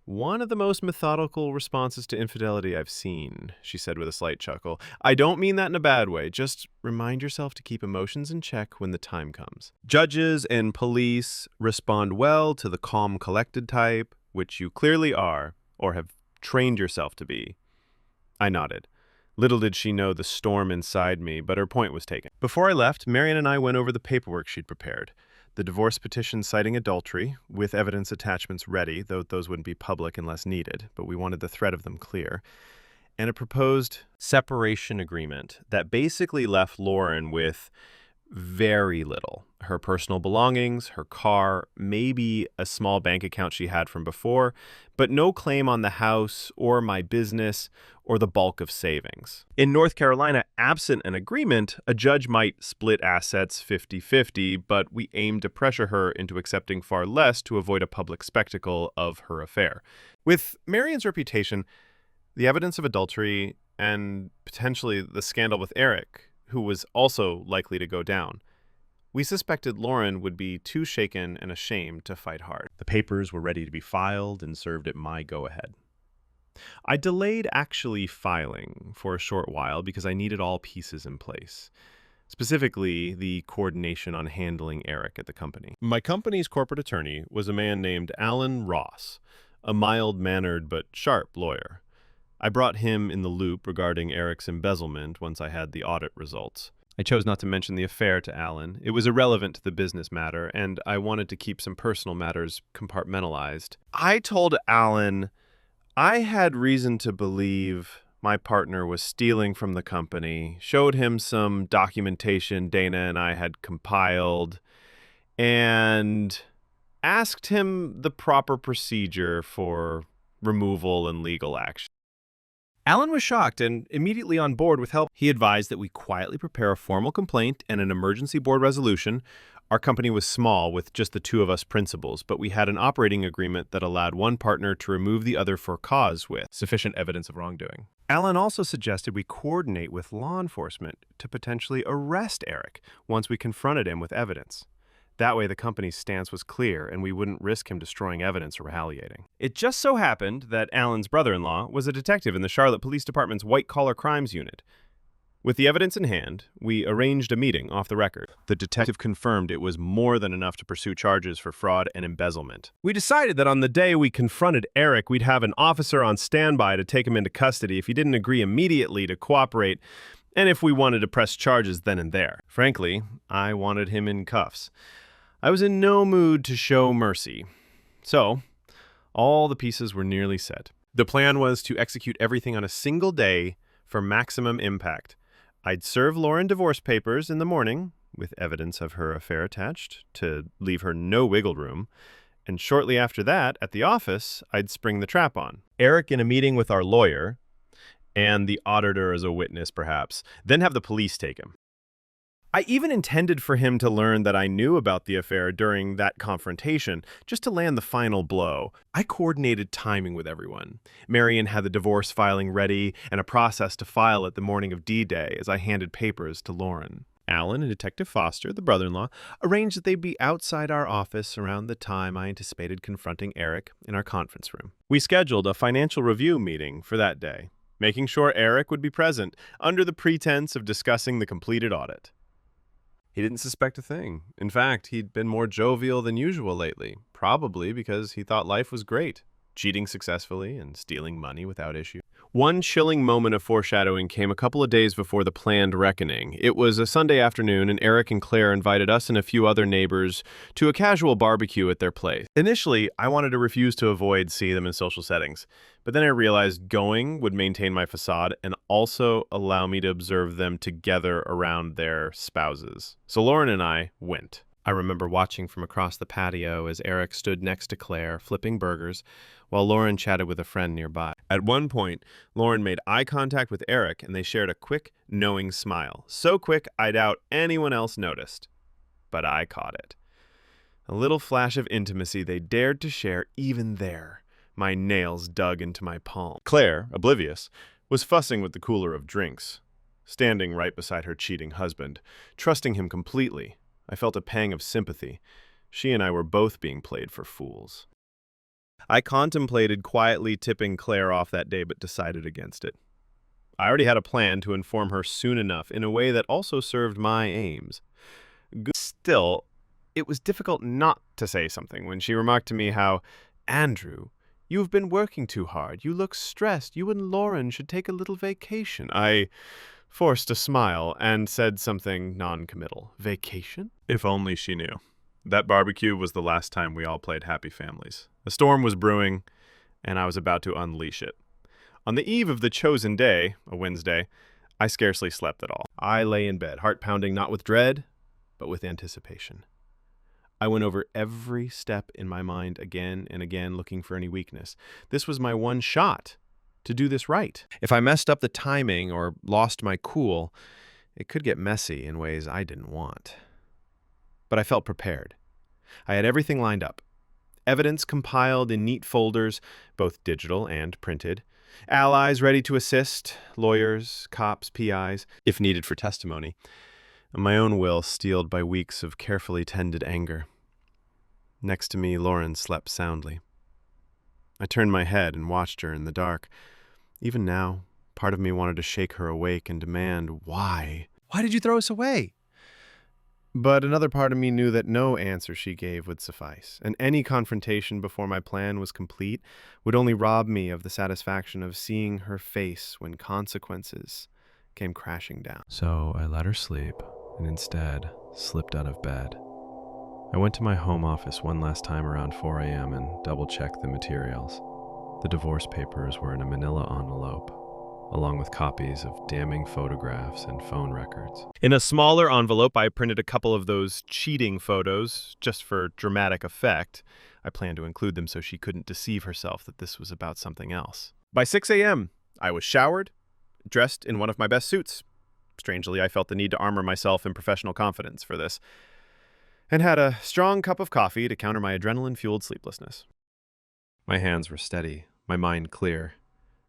one of the most methodical responses to infidelity I've seen, she said with a slight chuckle. I don't mean that in a bad way. Just remind yourself to keep emotions in check when the time comes. Judges and police respond well to the calm, collected type, which you clearly are, or have trained yourself to be. I nodded. Little did she know the storm inside me, but her point was taken. Before I left, Marion and I went over the paperwork she'd prepared. The divorce petition citing adultery, with evidence attachments ready, though those wouldn't be public unless needed, but we wanted the thread of them clear, and a proposed separation agreement that basically left Lauren with very little. Her personal belongings, her car, maybe a small bank account she had from before, but no claim on the house or my business or the bulk of savings. In North Carolina, absent an agreement, a judge might split assets 50-50, but we aimed to pressure her into accepting far less to avoid a public spectacle of her affair. With Marion's reputation, the evidence of adultery, and potentially the scandal with Eric, who was also likely to go down, we suspected Lauren would be too shaken and ashamed to fight hard. The papers were ready to be filed and served at my go-ahead. I delayed actually filing for a short while because I needed all pieces in place, specifically the coordination on handling Eric at the company. My company's corporate attorney was a man named Alan Ross, a mild-mannered but sharp lawyer. I brought him in the loop regarding Eric's embezzlement once I had the audit results. I chose not to mention the affair to Alan. It was irrelevant to the business matter, and I wanted to keep some personal matters compartmentalized. I told Alan I had reason to believe my partner was stealing from the company, showed him some documentation Dana and I had compiled, and asked him the proper procedure for removal and legal action. Alan was shocked and immediately on board with help. He advised that we quietly prepare a formal complaint and an emergency board resolution. Our company was small with just the two of us principals, but we had an operating agreement that allowed one partner to remove the other for cause with sufficient evidence of wrongdoing. Alan also suggested we coordinate with law enforcement to potentially arrest Eric once we confronted him with evidence. That way the company's stance was clear and we wouldn't risk him destroying evidence or retaliating. It just so happened that Alan's brother-in-law was a detective in the Charlotte Police Department's white-collar crimes unit. With the evidence in hand, we arranged a meeting off the record. The detective confirmed it was more than enough to pursue charges for fraud and embezzlement. We decided that on the day we confronted Eric, we'd have an officer on standby to take him into custody if he didn't agree immediately to cooperate, and if we wanted to press charges then and there. Frankly, I wanted him in cuffs. I was in no mood to show mercy. So, all the pieces were nearly set. The plan was to execute everything on a single day for maximum impact. I'd serve Lauren divorce papers in the morning, with evidence of her affair attached, to leave her no wiggle room. And shortly after that, at the office, I'd spring the trap on. Eric in a meeting with our lawyer, and the auditor as a witness, perhaps. Then have the police take him. I even intended for him to learn that I knew about the affair during that confrontation, just to land the final blow. I coordinated timing with everyone. Marion had the divorce filing ready and a process to file it the morning of D-Day as I handed papers to Lauren. Alan and Detective Foster, the brother-in-law, arranged that they'd be outside our office around the time I anticipated confronting Eric in our conference room. We scheduled a financial review meeting for that day, making sure Eric would be present under the pretense of discussing the completed audit. He didn't suspect a thing. In fact, he'd been more jovial than usual lately, probably because he thought life was great, cheating successfully and stealing money without issue. One chilling moment of foreshadowing came a couple of days before the planned reckoning. It was a Sunday afternoon, and Eric and Claire invited us and a few other neighbors to a casual barbecue at their place. Initially, I wanted to refuse to avoid seeing them in social settings, but then I realized going would maintain my facade and also allow me to observe them together around their spouses. So Lauren and I went. I remember watching from across the patio as Eric stood next to Claire, flipping burgers, while Lauren chatted with a friend nearby. At one point, Lauren made eye contact with Eric, and they shared a quick, knowing smile. So quick, I doubt anyone else noticed. But I caught it. A little flash of intimacy they dared to share even there. My nails dug into my palm. Claire, oblivious, was fussing with the cooler of drinks, standing right beside her cheating husband, trusting him completely. I felt a pang of sympathy. She and I were both being played for fools. I contemplated quietly tipping Claire off that day, but decided against it. I already had a plan to inform her soon enough in a way that also served my aims. Still, it was difficult not to say something when she remarked to me how, "Andrew, you've been working too hard. You look stressed. You and Lauren should take a little vacation." I forced a smile and said something non-committal. Vacation? If only she knew. That barbecue was the last time we all played Happy Families. A storm was brewing, and I was about to unleash it. On the eve of the chosen day, a Wednesday, I scarcely slept at all. I lay in bed, heart pounding not with dread, but with anticipation. I went over every step in my mind again and again, looking for any weakness. This was my one shot to do this right. If I messed up the timing or lost my cool, it could get messy in ways I didn't want. But I felt prepared. I had everything lined up. Evidence compiled in neat folders, both digital and printed. Allies ready to assist, lawyers, cops, PIs, if needed for testimony. And my own will steeled by weeks of carefully tended anger. Next to me, Lauren slept soundly. I turned my head and watched her in the dark. Even now, part of me wanted to shake her awake and demand, why? Why did you throw us away? But another part of me knew that no answer she gave would suffice, and any confrontation before my plan was complete would only rob me of the satisfaction of seeing her face when consequences came crashing down. So I let her sleep, and instead slipped out of bed. I went to my home office one last time around 4 a.m. and double-checked the materials. The divorce papers were in a manila envelope, along with copies of damning photographs and phone records. In a smaller envelope, I printed a couple of those cheating photos, just for dramatic effect. I planned to include them so she couldn't deceive herself that this was about something else. By 6 a.m., I was showered, dressed in one of my best suits. Strangely, I felt the need to armor myself in professional confidence for this, and had a strong cup of coffee to counter my adrenaline-fueled sleeplessness. My hands were steady, my mind clear.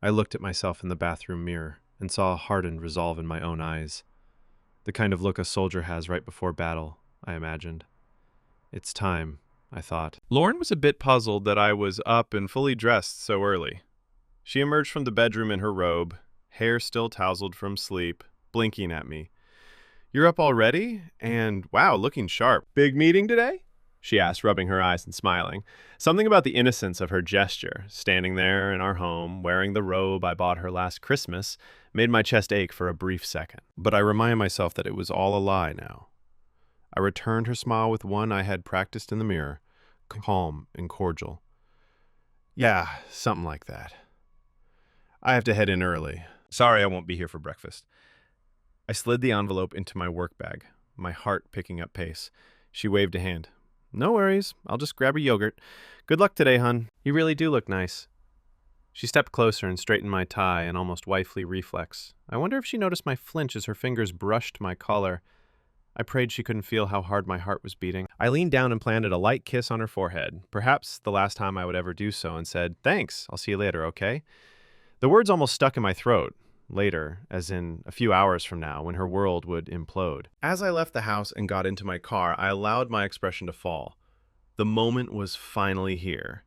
I looked at myself in the bathroom mirror and saw a hardened resolve in my own eyes. The kind of look a soldier has right before battle, I imagined. It's time, I thought. Lauren was a bit puzzled that I was up and fully dressed so early. She emerged from the bedroom in her robe, hair still tousled from sleep, blinking at me. "You're up already? And wow, looking sharp. Big meeting today?" she asked, rubbing her eyes and smiling. Something about the innocence of her gesture, standing there in our home, wearing the robe I bought her last Christmas, made my chest ache for a brief second. But I reminded myself that it was all a lie now. I returned her smile with one I had practiced in the mirror, calm and cordial. "Yeah, something like that. I have to head in early. Sorry I won't be here for breakfast." I slid the envelope into my work bag, my heart picking up pace. She waved a hand. "No worries. I'll just grab a yogurt. Good luck today, hun. You really do look nice." She stepped closer and straightened my tie, an almost wifely reflex. I wonder if she noticed my flinch as her fingers brushed my collar. I prayed she couldn't feel how hard my heart was beating. I leaned down and planted a light kiss on her forehead, perhaps the last time I would ever do so, and said, "Thanks. I'll see you later, okay?" The words almost stuck in my throat. Later, as in a few hours from now, when her world would implode. As I left the house and got into my car, I allowed my expression to fall. The moment was finally here.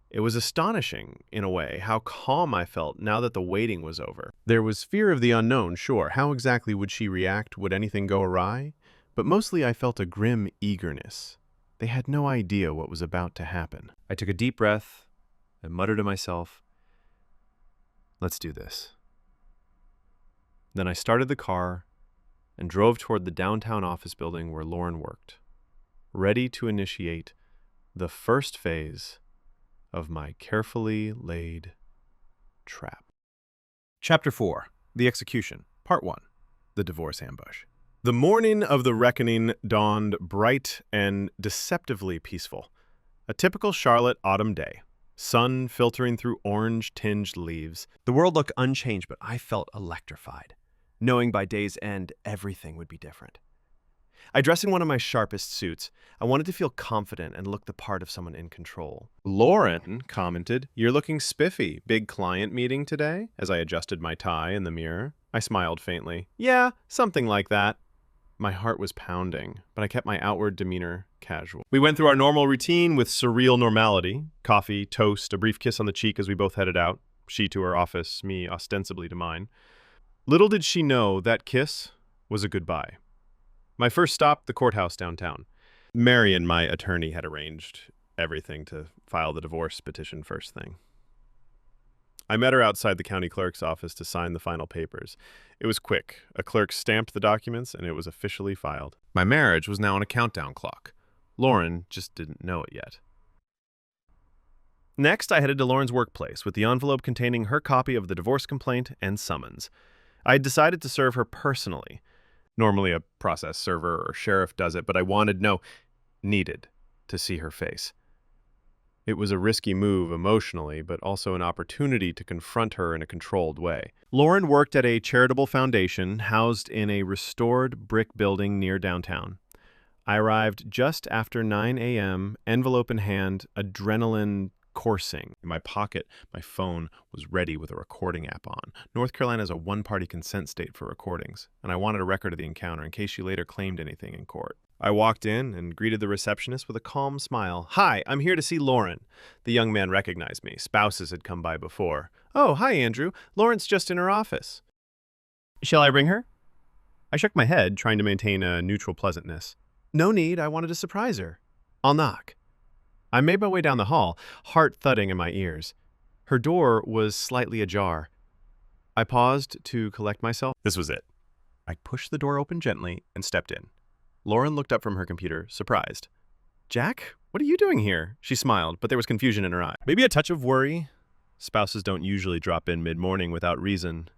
It was astonishing, in a way, how calm I felt now that the waiting was over. There was fear of the unknown, sure. How exactly would she react? Would anything go awry? But mostly I felt a grim eagerness. They had no idea what was about to happen. I took a deep breath and muttered to myself, "Let's do this." Then I started the car and drove toward the downtown office building where Lauren worked, ready to initiate the first phase of my carefully laid trap. Chapter 4. The Execution. Part 1. The Divorce Ambush. The morning of the reckoning dawned bright and deceptively peaceful. A typical Charlotte autumn day. Sun filtering through orange-tinged leaves. The world looked unchanged, but I felt electrified, knowing by day's end everything would be different. I dressed in one of my sharpest suits. I wanted to feel confident and look the part of someone in control. Lauren commented, "You're looking spiffy. Big client meeting today?" As I adjusted my tie in the mirror. I smiled faintly. "Yeah, something like that." My heart was pounding, but I kept my outward demeanor casual. We went through our normal routine with surreal normality. Coffee, toast, a brief kiss on the cheek as we both headed out. She to her office, me ostensibly to mine. Little did she know that kiss was a goodbye. My first stop, the courthouse downtown. Marion, my attorney, had arranged everything to file the divorce petition first thing. I met her outside the county clerk's office to sign the final papers. It was quick. A clerk stamped the documents, and it was officially filed. My marriage was now on a countdown clock. Lauren just didn't know it yet. Next, I headed to Lauren's workplace with the envelope containing her copy of the divorce complaint and summons. I had decided to serve her personally. Normally a process server or sheriff does it, but I needed to see her face. It was a risky move emotionally, but also an opportunity to confront her in a controlled way. Lauren worked at a charitable foundation housed in a restored brick building near downtown. I arrived just after 9 a.m., envelope in hand, adrenaline coursing. In my pocket, my phone was ready with a recording app on. North Carolina has a one-party consent state for recordings, and I wanted a record of the encounter in case she later claimed anything in court. I walked in and greeted the receptionist with a calm smile. "Hi, I'm here to see Lauren." The young man recognized me. Spouses had come by before. "Oh, hi, Andrew. Lauren's just in her office." "Shall I bring her?" I shook my head, trying to maintain a neutral pleasantness. "No need. I wanted to surprise her. I'll knock." I made my way down the hall, heart thudding in my ears. Her door was slightly ajar. I paused to collect myself. This was it. I pushed the door open gently and stepped in. Lauren looked up from her computer, surprised. "Jack, what are you doing here?" She smiled, but there was confusion in her eye. Maybe a touch of worry. Spouses don't usually drop in mid-morning without reason.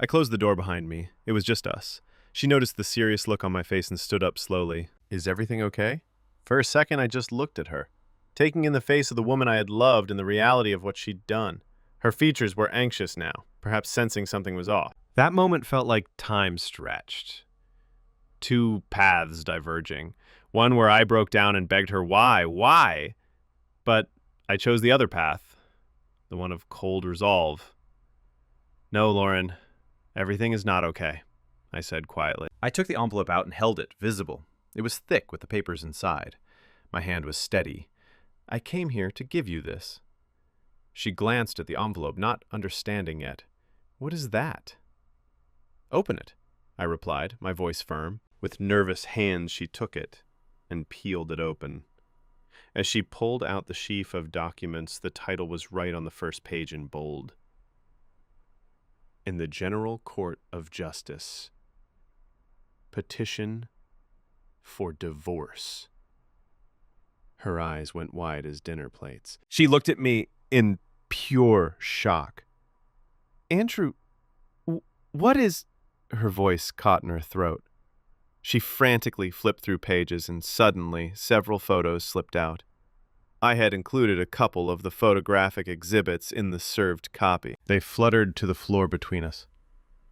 I closed the door behind me. It was just us. She noticed the serious look on my face and stood up slowly. "Is everything okay?" For a second, I just looked at her, taking in the face of the woman I had loved and the reality of what she'd done. Her features were anxious now, perhaps sensing something was off. That moment felt like time stretched. Two paths diverging. One where I broke down and begged her, why? But I chose the other path, the one of cold resolve. "No, Lauren, everything is not okay," I said quietly. I took the envelope out and held it, visible. It was thick with the papers inside. My hand was steady. "I came here to give you this." She glanced at the envelope, not understanding yet. "What is that?" "Open it," I replied, my voice firm. With nervous hands, she took it and peeled it open. As she pulled out the sheaf of documents, the title was right on the first page in bold. "In the General Court of Justice. Petition for divorce." Her eyes went wide as dinner plates. She looked at me in pure shock. "Andrew, what is—" Her voice caught in her throat. She frantically flipped through pages, and suddenly several photos slipped out. I had included a couple of the photographic exhibits in the served copy. They fluttered to the floor between us.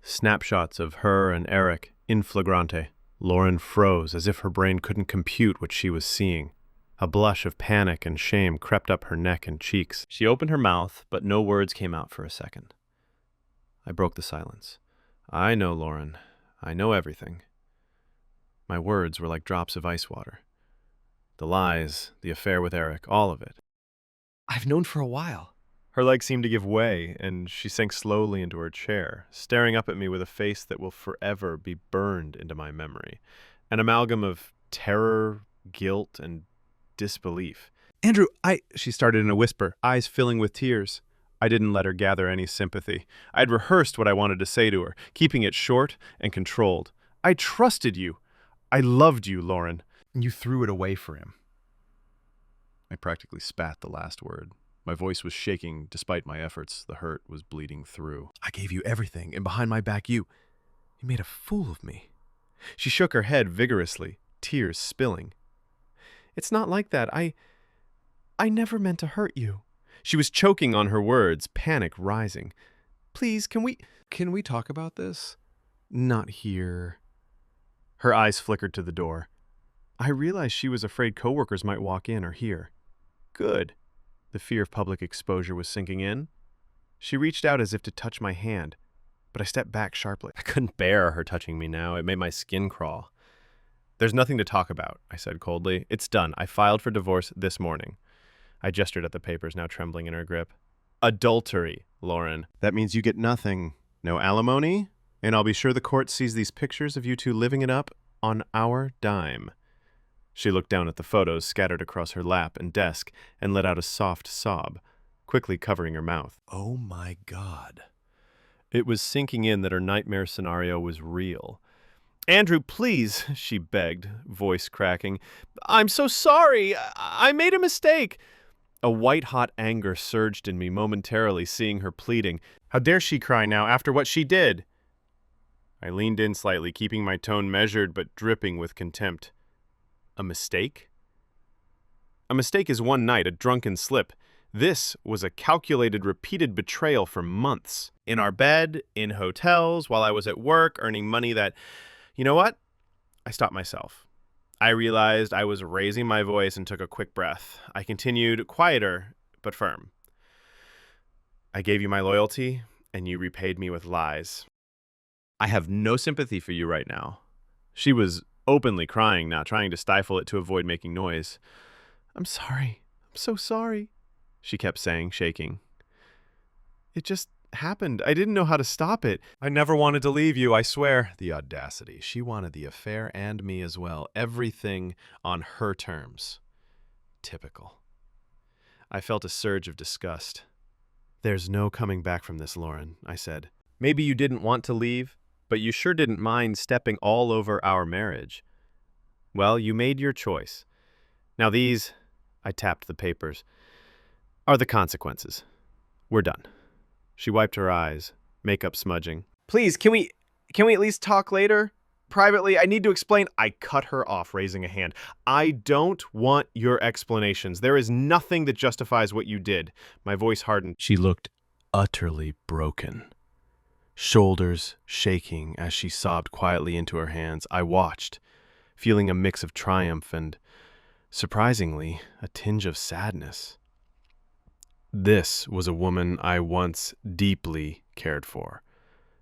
Snapshots of her and Eric, in flagrante. Lauren froze as if her brain couldn't compute what she was seeing. A blush of panic and shame crept up her neck and cheeks. She opened her mouth, but no words came out for a second. I broke the silence. "I know, Lauren. I know everything." My words were like drops of ice water. The lies, the affair with Eric, all of it. "I've known for a while." Her legs seemed to give way, and she sank slowly into her chair, staring up at me with a face that will forever be burned into my memory. An amalgam of terror, guilt, and disbelief. "Andrew, she started in a whisper, eyes filling with tears. I didn't let her gather any sympathy. I had rehearsed what I wanted to say to her, keeping it short and controlled. "I trusted you. I loved you, Lauren. You threw it away for him." I practically spat the last word. My voice was shaking despite my efforts. The hurt was bleeding through. "I gave you everything, and behind my back you made a fool of me. She shook her head vigorously, tears spilling. "It's not like that. I never meant to hurt you." She was choking on her words, panic rising. "Please, can we talk about this?" "Not here." Her eyes flickered to the door. I realized she was afraid coworkers might walk in or hear. Good. The fear of public exposure was sinking in. She reached out as if to touch my hand, but I stepped back sharply. I couldn't bear her touching me now. It made my skin crawl. "There's nothing to talk about," I said coldly. "It's done. I filed for divorce this morning." I gestured at the papers, now trembling in her grip. "Adultery, Lauren. That means you get nothing. No alimony, and I'll be sure the court sees these pictures of you two living it up on our dime." She looked down at the photos scattered across her lap and desk and let out a soft sob, quickly covering her mouth. Oh my God. It was sinking in that her nightmare scenario was real. "Andrew, please," she begged, voice cracking. "I'm so sorry. I made a mistake." A white-hot anger surged in me momentarily, seeing her pleading. How dare she cry now after what she did? I leaned in slightly, keeping my tone measured but dripping with contempt. A mistake? A mistake is one night, a drunken slip. This was a calculated, repeated betrayal for months. In our bed, in hotels, while I was at work, earning money that... You know what? I stopped myself. I realized I was raising my voice and took a quick breath. I continued, quieter but firm. "I gave you my loyalty, and you repaid me with lies. I have no sympathy for you right now." She was openly crying now, trying to stifle it to avoid making noise. "I'm sorry. I'm so sorry," she kept saying, shaking. "It just happened. I didn't know how to stop it. I never wanted to leave you, I swear." The audacity. She wanted the affair and me as well. Everything on her terms. Typical. I felt a surge of disgust. "There's no coming back from this, Lauren," I said. "Maybe you didn't want to leave, but you sure didn't mind stepping all over our marriage. Well, you made your choice. Now these," I tapped the papers, "are the consequences. We're done." She wiped her eyes, makeup smudging. "Please, can we at least talk later? Privately, I need to explain." I cut her off, raising a hand. "I don't want your explanations. There is nothing that justifies what you did." My voice hardened. She looked utterly broken, shoulders shaking as she sobbed quietly into her hands. I watched, feeling a mix of triumph and, surprisingly, a tinge of sadness. This was a woman I once deeply cared for,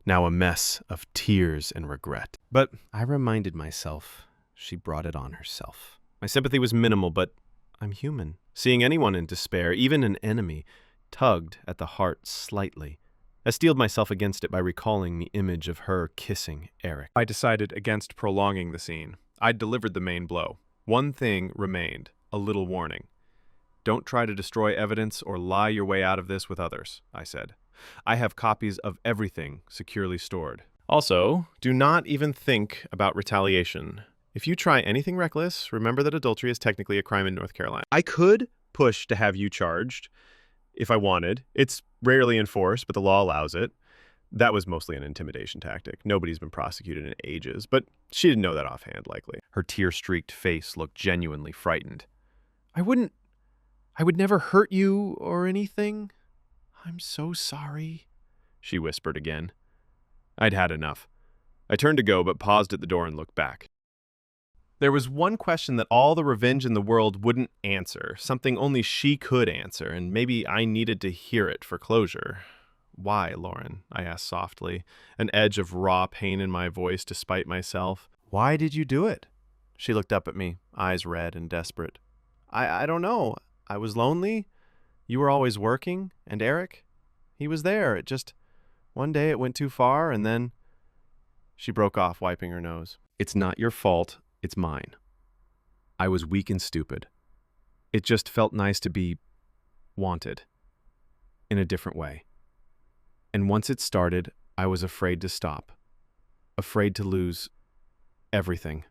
now a mess of tears and regret. But I reminded myself she brought it on herself. My sympathy was minimal, but I'm human. Seeing anyone in despair, even an enemy, tugged at the heart slightly. I steeled myself against it by recalling the image of her kissing Eric. I decided against prolonging the scene. I'd delivered the main blow. One thing remained, a little warning. "Don't try to destroy evidence or lie your way out of this with others," I said. "I have copies of everything securely stored. Also, do not even think about retaliation. If you try anything reckless, remember that adultery is technically a crime in North Carolina. I could push to have you charged if I wanted. It's rarely enforced, but the law allows it." That was mostly an intimidation tactic. Nobody's been prosecuted in ages, but she didn't know that offhand, likely. Her tear-streaked face looked genuinely frightened. I would never hurt you or anything." "I'm so sorry," she whispered again. I'd had enough. I turned to go, but paused at the door and looked back. There was one question that all the revenge in the world wouldn't answer, something only she could answer, and maybe I needed to hear it for closure. "Why, Lauren?" I asked softly, an edge of raw pain in my voice despite myself. "Why did you do it?" She looked up at me, eyes red and desperate. I don't know. I was lonely. You were always working, and Eric, he was there. One day it went too far, and then... She broke off, wiping her nose. "It's not your fault, it's mine. I was weak and stupid. It just felt nice to be wanted in a different way. And once it started, I was afraid to stop, afraid to lose everything."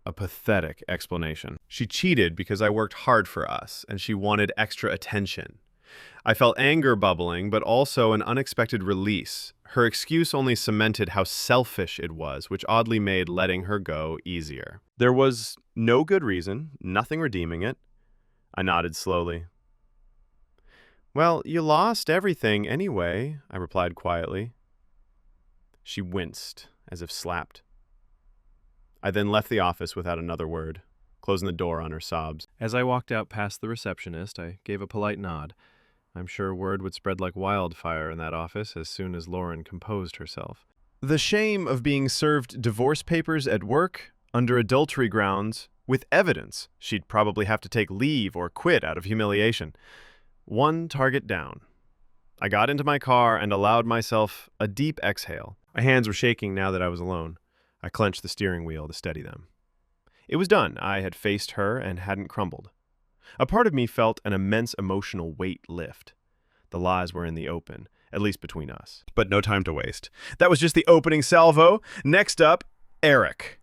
A pathetic explanation. She cheated because I worked hard for us, and she wanted extra attention. I felt anger bubbling, but also an unexpected release. Her excuse only cemented how selfish it was, which oddly made letting her go easier. There was no good reason, nothing redeeming it. I nodded slowly. Well, you lost everything anyway, I replied quietly. She winced, as if slapped. I then left the office without another word, closing the door on her sobs. As I walked out past the receptionist, I gave a polite nod. I'm sure word would spread like wildfire in that office as soon as Lauren composed herself. The shame of being served divorce papers at work, under adultery grounds, with evidence she'd probably have to take leave or quit out of humiliation. One target down. I got into my car and allowed myself a deep exhale. My hands were shaking now that I was alone. I clenched the steering wheel to steady them. It was done. I had faced her and hadn't crumbled. A part of me felt an immense emotional weight lift. The lies were in the open, at least between us. But no time to waste. That was just the opening salvo. Next up, Eric.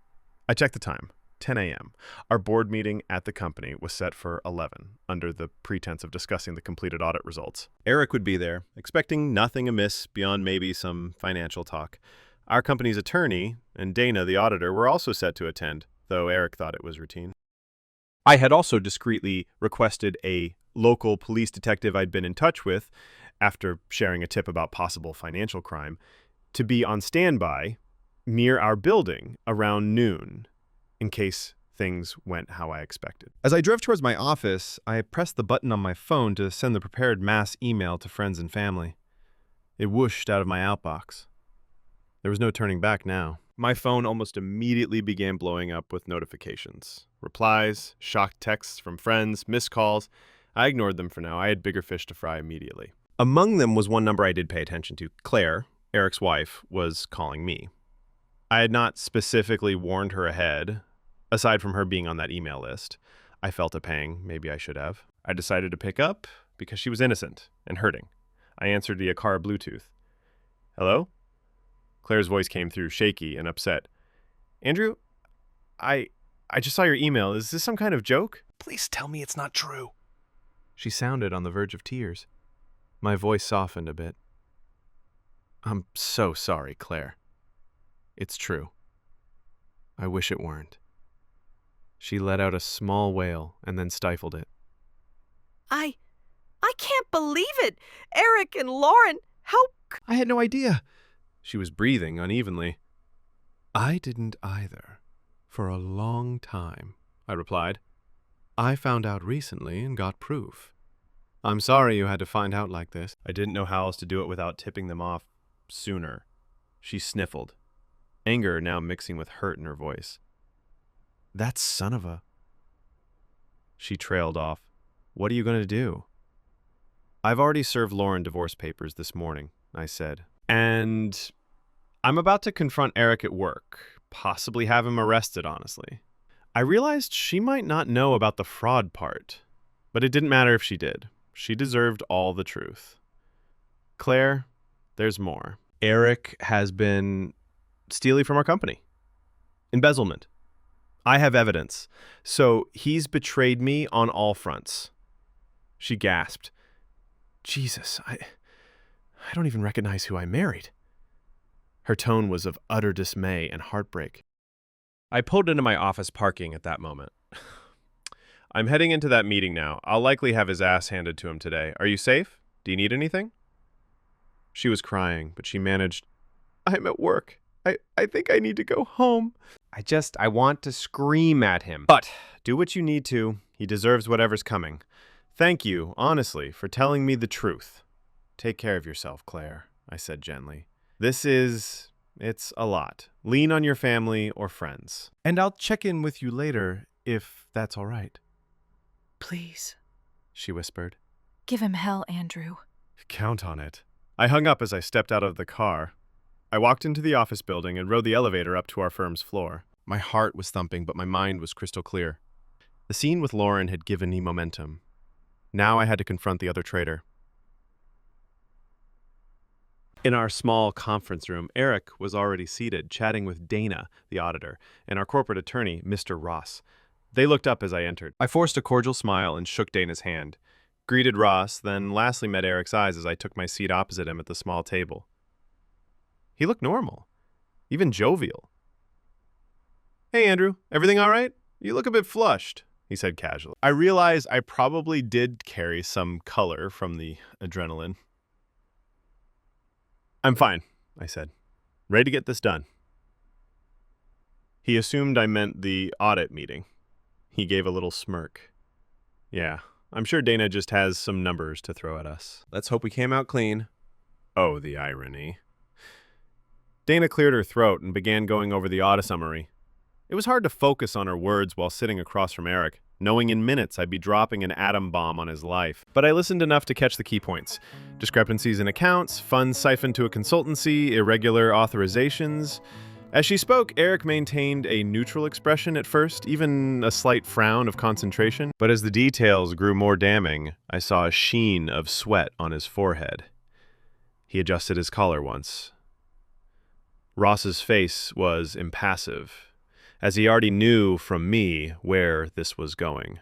I checked the time. 10 a.m. Our board meeting at the company was set for 11, under the pretense of discussing the completed audit results. Eric would be there, expecting nothing amiss beyond maybe some financial talk. Our company's attorney and Dana, the auditor, were also set to attend, though Eric thought it was routine. I had also discreetly requested a local police detective I'd been in touch with, after sharing a tip about possible financial crime, to be on standby near our building around noon, in case things went how I expected. As I drove towards my office, I pressed the button on my phone to send the prepared mass email to friends and family. It whooshed out of my outbox. There was no turning back now. My phone almost immediately began blowing up with notifications. Replies, shocked texts from friends, missed calls. I ignored them for now. I had bigger fish to fry immediately. Among them was one number I did pay attention to. Claire, Eric's wife, was calling me. I had not specifically warned her ahead. Aside from her being on that email list, I felt a pang. Maybe I should have. I decided to pick up because she was innocent and hurting. I answered via car Bluetooth. Hello? Claire's voice came through, shaky and upset. Andrew, I just saw your email. Is this some kind of joke? Please tell me it's not true. She sounded on the verge of tears. My voice softened a bit. I'm so sorry, Claire. It's true. I wish it weren't. She let out a small wail and then stifled it. I can't believe it! Eric and Lauren, how... I had no idea. She was breathing unevenly. I didn't either. For a long time, I replied. I found out recently and got proof. I'm sorry you had to find out like this. I didn't know how else to do it without tipping them off sooner. She sniffled, anger now mixing with hurt in her voice. That son of a... She trailed off. What are you going to do? I've already served Lauren divorce papers this morning, I said. And I'm about to confront Eric at work, possibly have him arrested, honestly. I realized she might not know about the fraud part, but it didn't matter if she did. She deserved all the truth. Claire, there's more. Eric has been stealing from our company. Embezzlement. I have evidence. So he's betrayed me on all fronts. She gasped. Jesus, I don't even recognize who I married. Her tone was of utter dismay and heartbreak. I pulled into my office parking at that moment. I'm heading into that meeting now. I'll likely have his ass handed to him today. Are you safe? Do you need anything? She was crying, but she managed. I'm at work. I think I need to go home. I want to scream at him. But do what you need to. He deserves whatever's coming. Thank you, honestly, for telling me the truth. Take care of yourself, Claire, I said gently. It's a lot. Lean on your family or friends. And I'll check in with you later, if that's all right. Please. She whispered. Give him hell, Andrew. Count on it. I hung up as I stepped out of the car. I walked into the office building and rode the elevator up to our firm's floor. My heart was thumping, but my mind was crystal clear. The scene with Lauren had given me momentum. Now I had to confront the other traitor. In our small conference room, Eric was already seated, chatting with Dana, the auditor, and our corporate attorney, Mr. Ross. They looked up as I entered. I forced a cordial smile and shook Dana's hand. greeted Ross, then lastly met Eric's eyes as I took my seat opposite him at the small table. He looked normal, even jovial. "Hey, Andrew, everything all right? You look a bit flushed," he said casually. I realized I probably did carry some color from the adrenaline. "I'm fine," I said. "Ready to get this done." He assumed I meant the audit meeting. He gave a little smirk. "Yeah, I'm sure Dana just has some numbers to throw at us. Let's hope we came out clean." Oh, the irony. Dana cleared her throat and began going over the audit summary. It was hard to focus on her words while sitting across from Eric, knowing in minutes I'd be dropping an atom bomb on his life. But I listened enough to catch the key points. Discrepancies in accounts, funds siphoned to a consultancy, irregular authorizations. As she spoke, Eric maintained a neutral expression at first, even a slight frown of concentration. But as the details grew more damning, I saw a sheen of sweat on his forehead. He adjusted his collar once. Ross's face was impassive, as he already knew from me where this was going.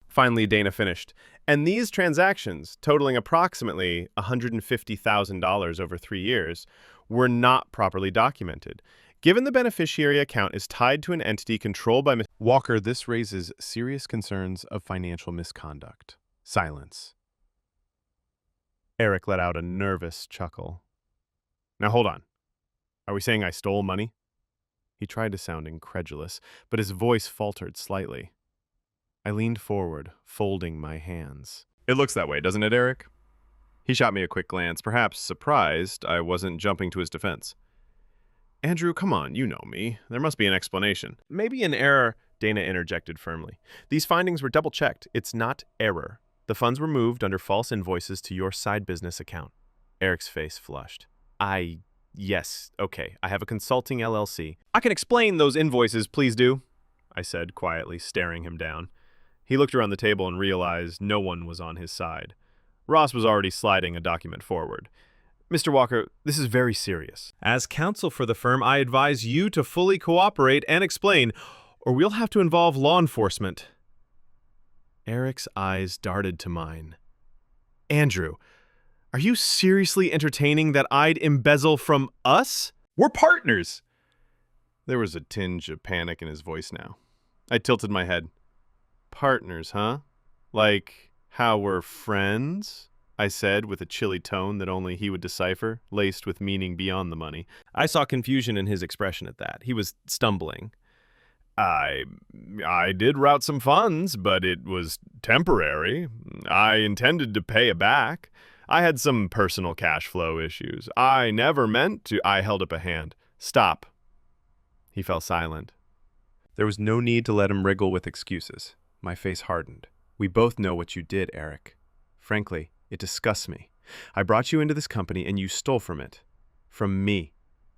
Finally, Dana finished. And these transactions, totaling approximately $150,000 over 3 years, were not properly documented. Given the beneficiary account is tied to an entity controlled by Mr. Walker, this raises serious concerns of financial misconduct. Silence. Eric let out a nervous chuckle. "Now hold on. Are we saying I stole money?" He tried to sound incredulous, but his voice faltered slightly. I leaned forward, folding my hands. "It looks that way, doesn't it, Eric?" He shot me a quick glance, perhaps surprised I wasn't jumping to his defense. "Andrew, come on, you know me. There must be an explanation." "Maybe an error," Dana interjected firmly. "These findings were double-checked. It's not error. The funds were moved under false invoices to your side business account." Eric's face flushed. Yes, okay. I have a consulting LLC. "I can explain those invoices, please do," I said, quietly staring him down. He looked around the table and realized no one was on his side. Ross was already sliding a document forward. "Mr. Walker, this is very serious. As counsel for the firm, I advise you to fully cooperate and explain, or we'll have to involve law enforcement." Eric's eyes darted to mine. "Andrew, are you seriously entertaining that I'd embezzle from us? We're partners!" There was a tinge of panic in his voice now. I tilted my head. "Partners, huh? Like how we're friends?" I said with a chilly tone that only he would decipher, laced with meaning beyond the money. I saw confusion in his expression at that. He was stumbling. I did route some funds, but it was temporary. I intended to pay it back. I had some personal cash flow issues. I never meant to." I held up a hand. "Stop." He fell silent. There was no need to let him wriggle with excuses. My face hardened. "We both know what you did, Eric. Frankly, it disgusts me. I brought you into this company and you stole from it. From me."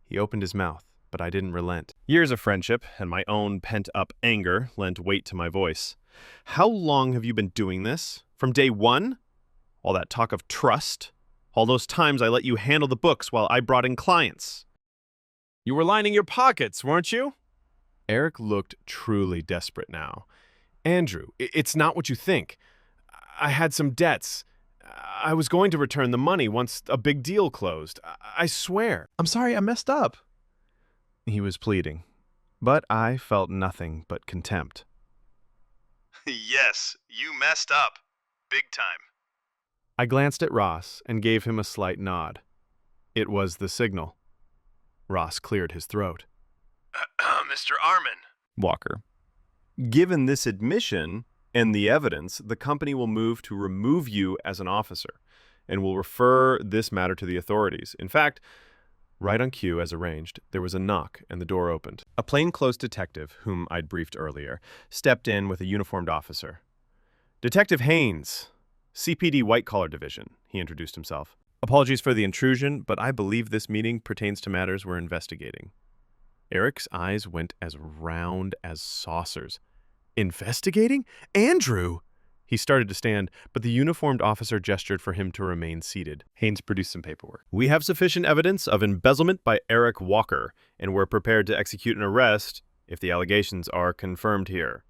He opened his mouth, but I didn't relent. Years of friendship and my own pent-up anger lent weight to my voice. "How long have you been doing this? From day one? All that talk of trust? All those times I let you handle the books while I brought in clients? You were lining your pockets, weren't you?" Eric looked truly desperate now. "Andrew, it's not what you think. I had some debts. I was going to return the money once a big deal closed. I swear. I'm sorry I messed up." He was pleading, but I felt nothing but contempt. "Yes, you messed up. Big time." I glanced at Ross and gave him a slight nod. It was the signal. Ross cleared his throat. Mr. Armin." Walker. "Given this admission and the evidence, the company will move to remove you as an officer and will refer this matter to the authorities. In fact, right on cue, as arranged, there was a knock and the door opened. A plainclothes detective, whom I'd briefed earlier, stepped in with a uniformed officer. "Detective Haynes, CPD White Collar Division," he introduced himself. "Apologies for the intrusion, but I believe this meeting pertains to matters we're investigating." Eric's eyes went as round as saucers. "Investigating? Andrew!" He started to stand, but the uniformed officer gestured for him to remain seated. Haynes produced some paperwork. "We have sufficient evidence of embezzlement by Eric Walker, and we're prepared to execute an arrest if the allegations are confirmed here."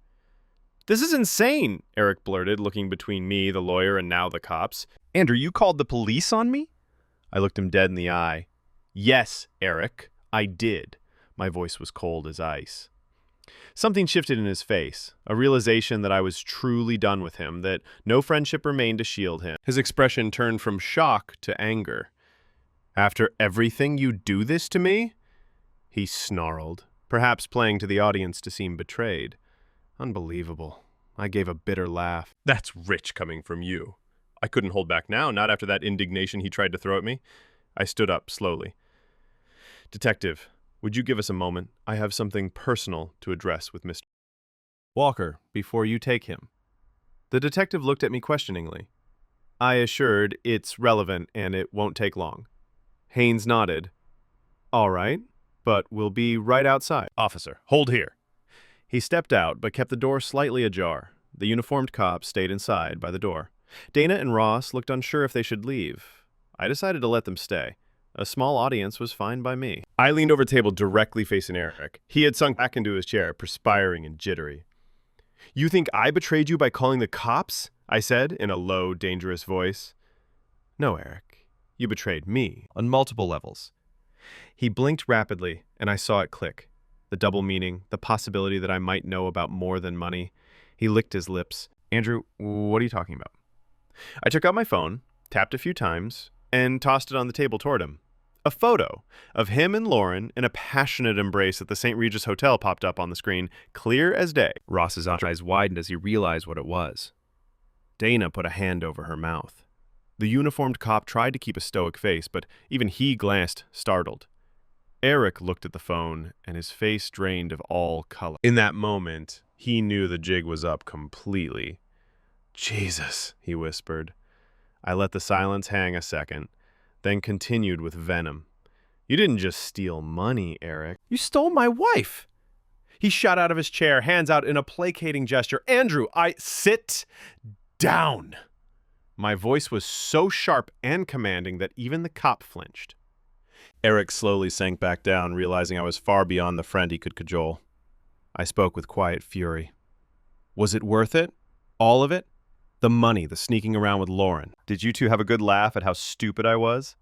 This is insane, Eric blurted, looking between me, the lawyer, and now the cops. Andrew, you called the police on me? I looked him dead in the eye. Yes, Eric, I did. My voice was cold as ice. Something shifted in his face, a realization that I was truly done with him, that no friendship remained to shield him. His expression turned from shock to anger. After everything you do this to me? He snarled, perhaps playing to the audience to seem betrayed. Unbelievable. I gave a bitter laugh. That's rich coming from you. I couldn't hold back now, not after that indignation he tried to throw at me. I stood up slowly. Detective, would you give us a moment? I have something personal to address with Mr. Walker before you take him. The detective looked at me questioningly. I assured it's relevant and it won't take long. Haynes nodded. All right, but we'll be right outside. Officer, hold here. He stepped out, but kept the door slightly ajar. The uniformed cop stayed inside by the door. Dana and Ross looked unsure if they should leave. I decided to let them stay. A small audience was fine by me. I leaned over the table directly facing Eric. He had sunk back into his chair, perspiring and jittery. You think I betrayed you by calling the cops? I said in a low, dangerous voice. No, Eric. You betrayed me on multiple levels. He blinked rapidly, and I saw it click. The double meaning, the possibility that I might know about more than money. He licked his lips. Andrew, what are you talking about? I took out my phone, tapped a few times, and tossed it on the table toward him. A photo of him and Lauren in a passionate embrace at the St. Regis Hotel popped up on the screen, clear as day. Ross's eyes widened as he realized what it was. Dana put a hand over her mouth. The uniformed cop tried to keep a stoic face, but even he glanced startled. Eric looked at the phone, and his face drained of all color. In that moment, he knew the jig was up completely. Jesus, he whispered. I let the silence hang a second, then continued with venom. You didn't just steal money, Eric. You stole my wife. He shot out of his chair, hands out in a placating gesture. Andrew, sit down. My voice was so sharp and commanding that even the cop flinched. Eric slowly sank back down, realizing I was far beyond the friend he could cajole. I spoke with quiet fury. Was it worth it? All of it? The money, the sneaking around with Lauren. Did you two have a good laugh at how stupid I was?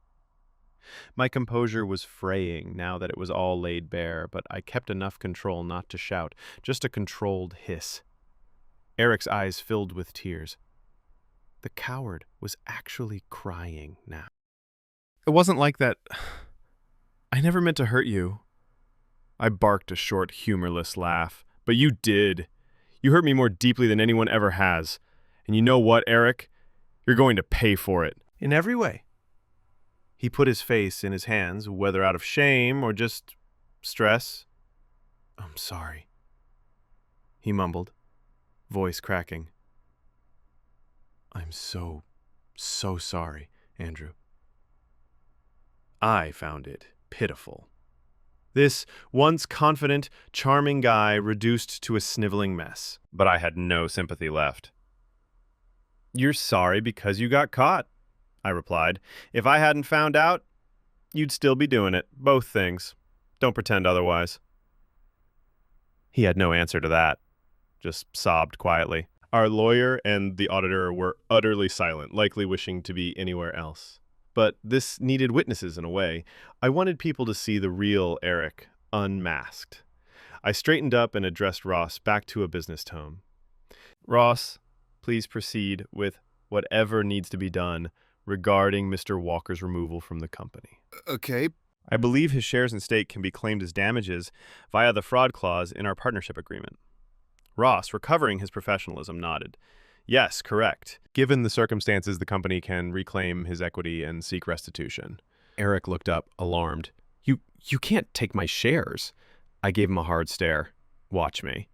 My composure was fraying now that it was all laid bare, but I kept enough control not to shout, just a controlled hiss. Eric's eyes filled with tears. The coward was actually crying now. It wasn't like that. I never meant to hurt you. I barked a short, humorless laugh. But you did. You hurt me more deeply than anyone ever has. And you know what, Eric? You're going to pay for it. In every way. He put his face in his hands, whether out of shame or just stress. I'm sorry, he mumbled, voice cracking. I'm so sorry, Andrew. I found it pitiful. This once confident, charming guy reduced to a sniveling mess, but I had no sympathy left. You're sorry because you got caught, I replied. If I hadn't found out, you'd still be doing it. Both things. Don't pretend otherwise. He had no answer to that, just sobbed quietly. Our lawyer and the auditor were utterly silent, likely wishing to be anywhere else. But this needed witnesses in a way. I wanted people to see the real Eric, unmasked. I straightened up and addressed Ross back to a business tone. Ross, please proceed with whatever needs to be done regarding Mr. Walker's removal from the company. Okay. I believe his shares in stake can be claimed as damages via the fraud clause in our partnership agreement. Ross, recovering his professionalism, nodded. Yes, correct. Given the circumstances, the company can reclaim his equity and seek restitution. Eric looked up, alarmed. You can't take my shares. I gave him a hard stare. Watch me.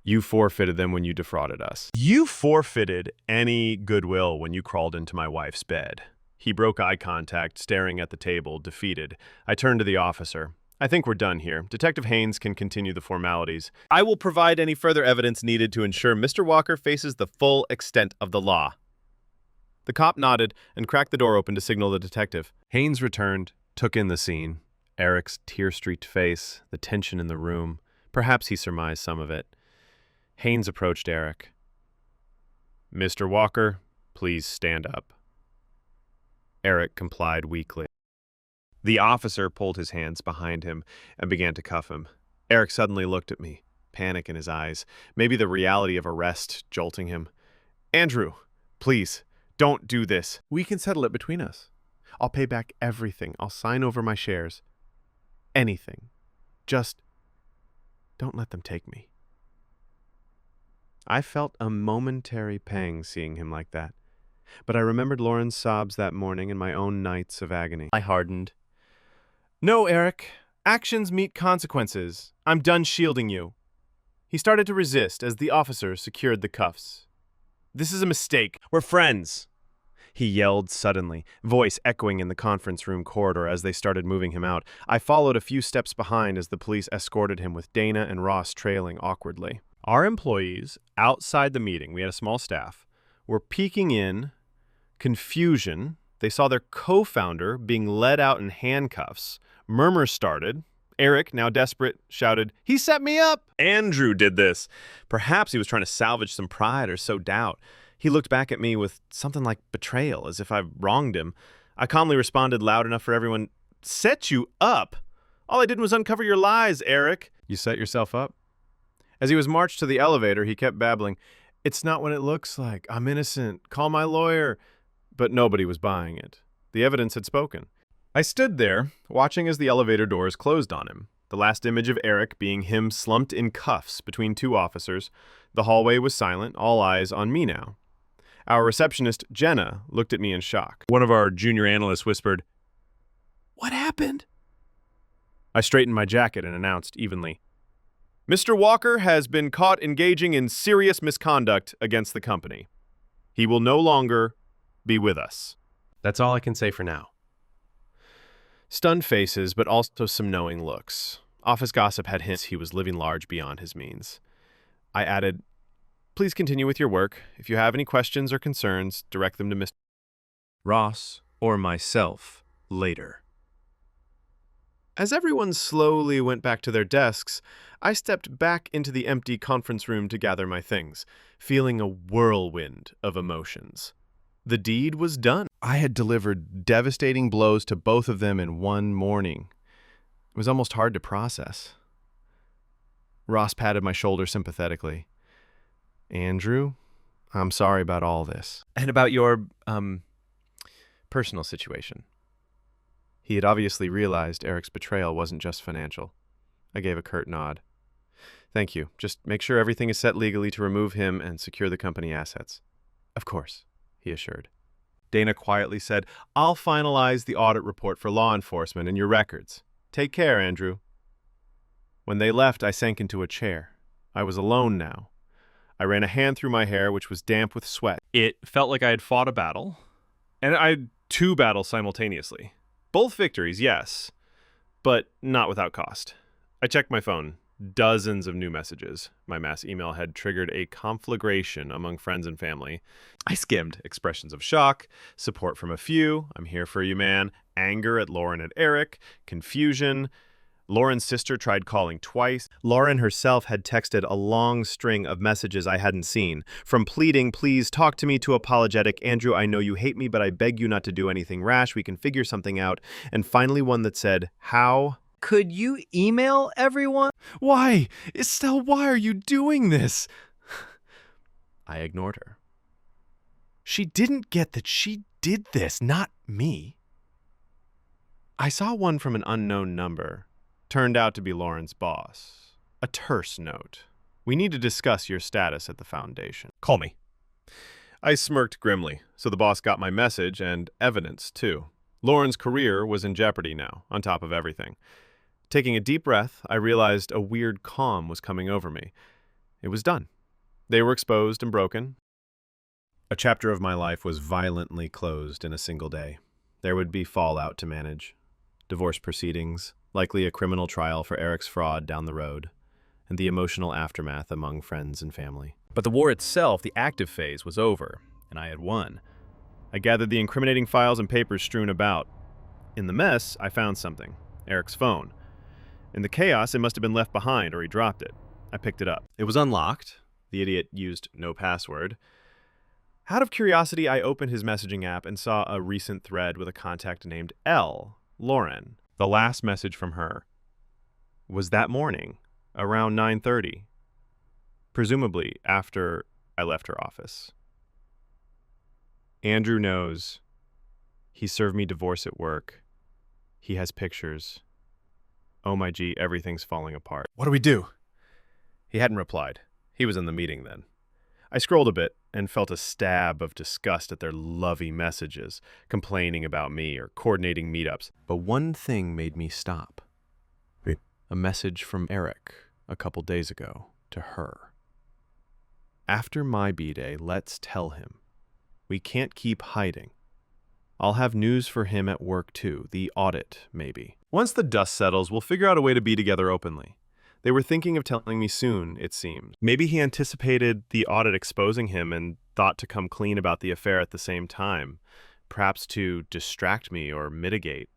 You forfeited them when you defrauded us. You forfeited any goodwill when you crawled into my wife's bed. He broke eye contact, staring at the table, defeated. I turned to the officer. I think we're done here. Detective Haynes can continue the formalities. I will provide any further evidence needed to ensure Mr. Walker faces the full extent of the law. The cop nodded and cracked the door open to signal the detective. Haynes returned, took in the scene. Eric's tear-streaked face, the tension in the room. Perhaps he surmised some of it. Haynes approached Eric. "Mr. Walker, please stand up." Eric complied weakly. The officer pulled his hands behind him and began to cuff him. Eric suddenly looked at me, panic in his eyes, maybe the reality of arrest jolting him. "Andrew, please, don't do this. We can settle it between us. I'll pay back everything. I'll sign over my shares. Anything. Just don't let them take me." I felt a momentary pang seeing him like that, but I remembered Lauren's sobs that morning and my own nights of agony. I hardened. "No, Eric. Actions meet consequences. I'm done shielding you." He started to resist as the officer secured the cuffs. "This is a mistake. We're friends," he yelled suddenly, voice echoing in the conference room corridor as they started moving him out. I followed a few steps behind as the police escorted him with Dana and Ross trailing awkwardly. Our employees, outside the meeting, we had a small staff, were peeking in, confusion. They saw their co-founder being led out in handcuffs. Murmurs started. Eric, now desperate, shouted, "He set me up!" Andrew did this. Perhaps he was trying to salvage some pride or sow doubt. He looked back at me with something like betrayal, as if I wronged him. I calmly responded loud enough for everyone, "Set you up? All I did was uncover your lies, Eric." "You set yourself up?" As he was marched to the elevator, he kept babbling, "It's not what it looks like. I'm innocent. Call my lawyer." But nobody was buying it. The evidence had spoken. I stood there, watching as the elevator doors closed on him. The last image of Eric being him slumped in cuffs between two officers. The hallway was silent, all eyes on me now. Our receptionist, Jenna, looked at me in shock. One of our junior analysts whispered, "What happened?" I straightened my jacket and announced evenly, "Mr. Walker has been caught engaging in serious misconduct against the company. He will no longer be with us." That's all I can say for now. Stunned faces, but also some knowing looks. Office gossip had hints he was living large beyond his means. I added, "Please continue with your work. If you have any questions or concerns, direct them to Mr. Ross or myself later." As everyone slowly went back to their desks, I stepped back into the empty conference room to gather my things, feeling a whirlwind of emotions. The deed was done. I had delivered devastating blows to both of them in one morning. It was almost hard to process. Ross patted my shoulder sympathetically. "Andrew, I'm sorry about all this. And about your, personal situation." He had obviously realized Eric's betrayal wasn't just financial. I gave a curt nod. "Thank you. Just make sure everything is set legally to remove him and secure the company assets." "Of course," he assured. Dana quietly said, "I'll finalize the audit report for law enforcement and your records. Take care, Andrew." When they left, I sank into a chair. I was alone now. I ran a hand through my hair, which was damp with sweat. It felt like I had fought a battle, and I had two battles simultaneously. Both victories, yes, but not without cost. I checked my phone. Dozens of new messages. My mass email had triggered a conflagration among friends and family. I skimmed expressions of shock, support from a few, "I'm here for you, man," anger at Lauren and Eric, confusion. Lauren's sister tried calling twice. Lauren herself had texted a long string of messages I hadn't seen, from pleading, "Please talk to me," to apologetic, "Andrew, I know you hate me, but I beg you not to do anything rash. We can figure something out." And finally one that said, "How could you email everyone?" "Why? Estelle, why are you doing this?" I ignored her. She didn't get that she did this, not me. I saw one from an unknown number. Turned out to be Lauren's boss. A terse note. "We need to discuss your status at the foundation. Call me." I smirked grimly, so the boss got my message and evidence, too. Lauren's career was in jeopardy now, on top of everything. Taking a deep breath, I realized a weird calm was coming over me. It was done. They were exposed and broken. A chapter of my life was violently closed in a single day. There would be fallout to manage. Divorce proceedings, likely a criminal trial for Eric's fraud down the road, and the emotional aftermath among friends and family. But the war itself, the active phase, was over, and I had won. I gathered the incriminating files and papers strewn about. In the mess, I found something. Eric's phone. In the chaos, it must have been left behind or he dropped it. I picked it up. It was unlocked, The idiot used no password. Out of curiosity, I opened his messaging app and saw a recent thread with a contact named Lauren. The last message from her was that morning, around 9:30, presumably after I left her office. Andrew knows. He served me divorce at work. He has pictures. Oh my gee, everything's falling apart. What do we do? He hadn't replied. He was in the meeting then. I scrolled a bit and felt a stab of disgust at their lovey messages, complaining about me or coordinating meetups. But one thing made me stop. A message from Eric a couple days ago to her. After my B-Day, let's tell him. We can't keep hiding. I'll have news for him at work too, the audit, maybe. Once the dust settles, we'll figure out a way to be together openly. They were thinking of telling me soon, it seemed. Maybe he anticipated the audit exposing him and thought to come clean about the affair at the same time, perhaps to distract me or mitigate.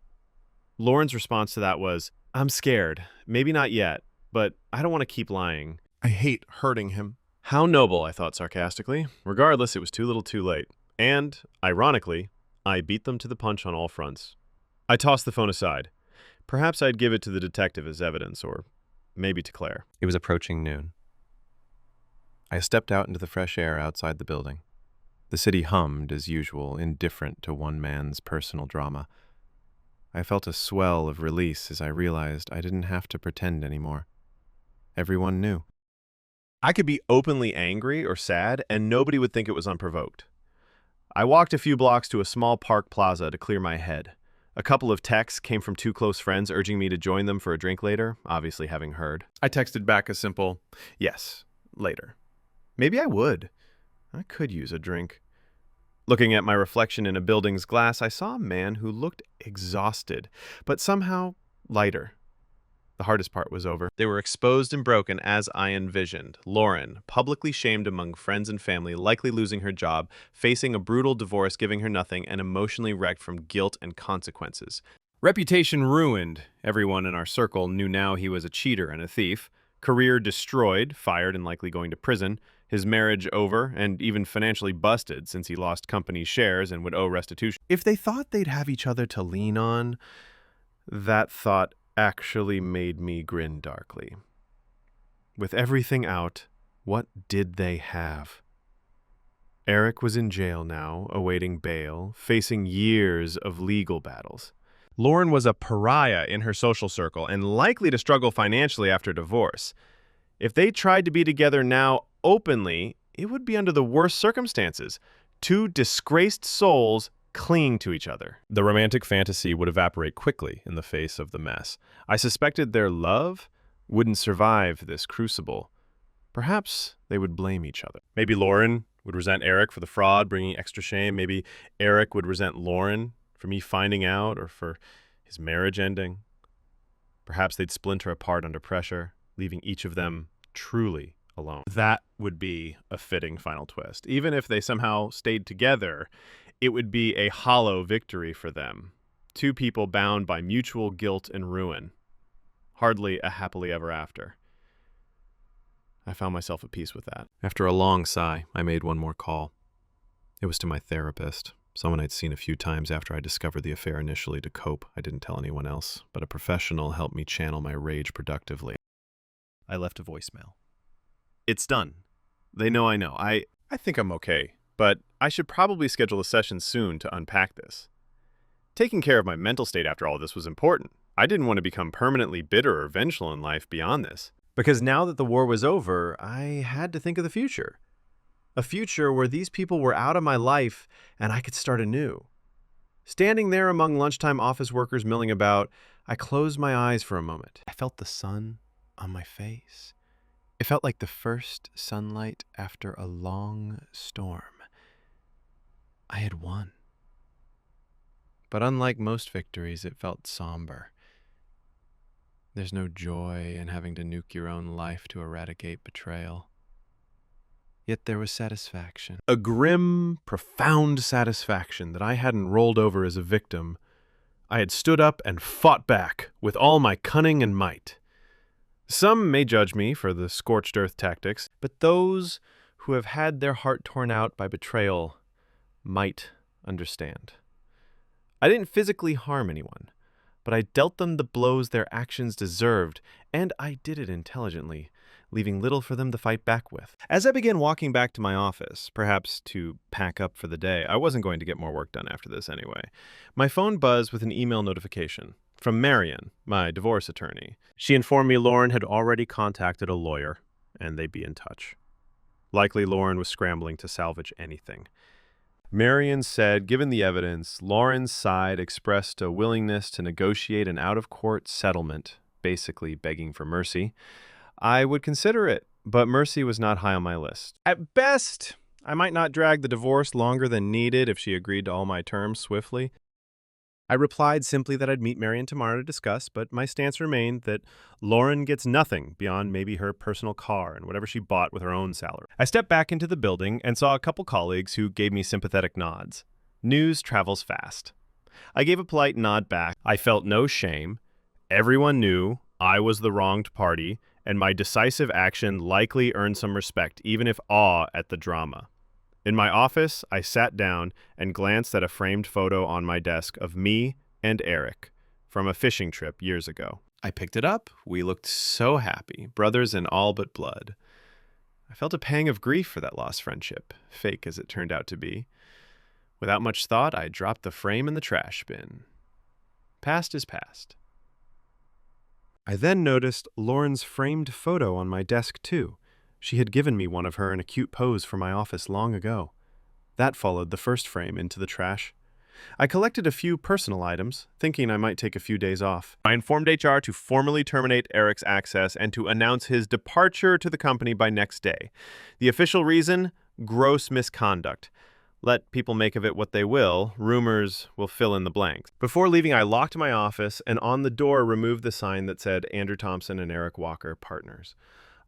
Lauren's response to that was, I'm scared. Maybe not yet, but I don't want to keep lying. I hate hurting him. How noble, I thought sarcastically. Regardless, it was too little too late. And, ironically, I beat them to the punch on all fronts. I tossed the phone aside. Perhaps I'd give it to the detective as evidence, or maybe to Claire. It was approaching noon. I stepped out into the fresh air outside the building. The city hummed, as usual, indifferent to one man's personal drama. I felt a swell of release as I realized I didn't have to pretend anymore. Everyone knew. I could be openly angry or sad, and nobody would think it was unprovoked. I walked a few blocks to a small park plaza to clear my head. A couple of texts came from two close friends urging me to join them for a drink later, obviously having heard. I texted back a simple, yes, later. Maybe I would. I could use a drink. Looking at my reflection in a building's glass, I saw a man who looked exhausted, but somehow lighter. The hardest part was over. They were exposed and broken as I envisioned. Lauren, publicly shamed among friends and family, likely losing her job, facing a brutal divorce giving her nothing, and emotionally wrecked from guilt and consequences. Reputation ruined. Everyone in our circle knew now he was a cheater and a thief. Career destroyed, fired and likely going to prison. His marriage over, and even financially busted since he lost company shares and would owe restitution. If they thought they'd have each other to lean on, that thought actually made me grin darkly. With everything out, what did they have? Eric was in jail now, awaiting bail, facing years of legal battles. Lauren was a pariah in her social circle and likely to struggle financially after divorce. If they tried to be together now openly, it would be under the worst circumstances. Two disgraced souls clinging to each other. The romantic fantasy would evaporate quickly in the face of the mess. I suspected their love wouldn't survive this crucible. Perhaps they would blame each other. Maybe Lauren would resent Eric for the fraud, bringing extra shame. Maybe Eric would resent Lauren for me finding out or for his marriage ending. Perhaps they'd splinter apart under pressure, leaving each of them truly alone. That would be a fitting final twist. Even if they somehow stayed together, it would be a hollow victory for them. Two people bound by mutual guilt and ruin. Hardly a happily ever after. I found myself at peace with that. After a long sigh, I made one more call. It was to my therapist, someone I'd seen a few times after I discovered the affair initially to cope. I didn't tell anyone else, but a professional helped me channel my rage productively. I left a voicemail. It's done. They know I know. I think I'm okay, but I should probably schedule a session soon to unpack this. Taking care of my mental state after all this was important. I didn't want to become permanently bitter or vengeful in life beyond this. Because now that the war was over, I had to think of the future. A future where these people were out of my life and I could start anew. Standing there among lunchtime office workers milling about, I closed my eyes for a moment. I felt the sun on my face. It felt like the first sunlight after a long storm. I had won. But unlike most victories, it felt somber. There's no joy in having to nuke your own life to eradicate betrayal. Yet there was satisfaction. A grim, profound satisfaction that I hadn't rolled over as a victim. I had stood up and fought back with all my cunning and might. Some may judge me for the scorched earth tactics, but those who have had their heart torn out by betrayal might understand. I didn't physically harm anyone, but I dealt them the blows their actions deserved, and I did it intelligently, leaving little for them to fight back with. As I began walking back to my office, perhaps to pack up for the day, I wasn't going to get more work done after this anyway, my phone buzzed with an email notification from Marion, my divorce attorney. She informed me Lauren had already contacted a lawyer, and they'd be in touch. Likely Lauren was scrambling to salvage anything. Marion said, given the evidence, Lauren's side expressed a willingness to negotiate an out-of-court settlement, basically begging for mercy. I would consider it, but mercy was not high on my list. At best, I might not drag the divorce longer than needed if she agreed to all my terms swiftly. I replied simply that I'd meet Marion tomorrow to discuss, but my stance remained that Lauren gets nothing beyond maybe her personal car and whatever she bought with her own salary. I stepped back into the building and saw a couple colleagues who gave me sympathetic nods. News travels fast. I gave a polite nod back. I felt no shame. Everyone knew I was the wronged party, and my decisive action likely earned some respect, even if awe at the drama. In my office, I sat down and glanced at a framed photo on my desk of me and Eric from a fishing trip years ago. I picked it up. We looked so happy, brothers in all but blood. I felt a pang of grief for that lost friendship, fake as it turned out to be. Without much thought, I dropped the frame in the trash bin. Past is past. I then noticed Lauren's framed photo on my desk, too. She had given me one of her in a cute pose for my office long ago. That followed the first frame into the trash. I collected a few personal items, thinking I might take a few days off. I informed HR to formally terminate Eric's access and to announce his departure to the company by next day. The official reason? Gross misconduct. Let people make of it what they will. Rumors will fill in the blanks. Before leaving, I locked my office and on the door removed the sign that said Andrew Thompson and Eric Walker, partners.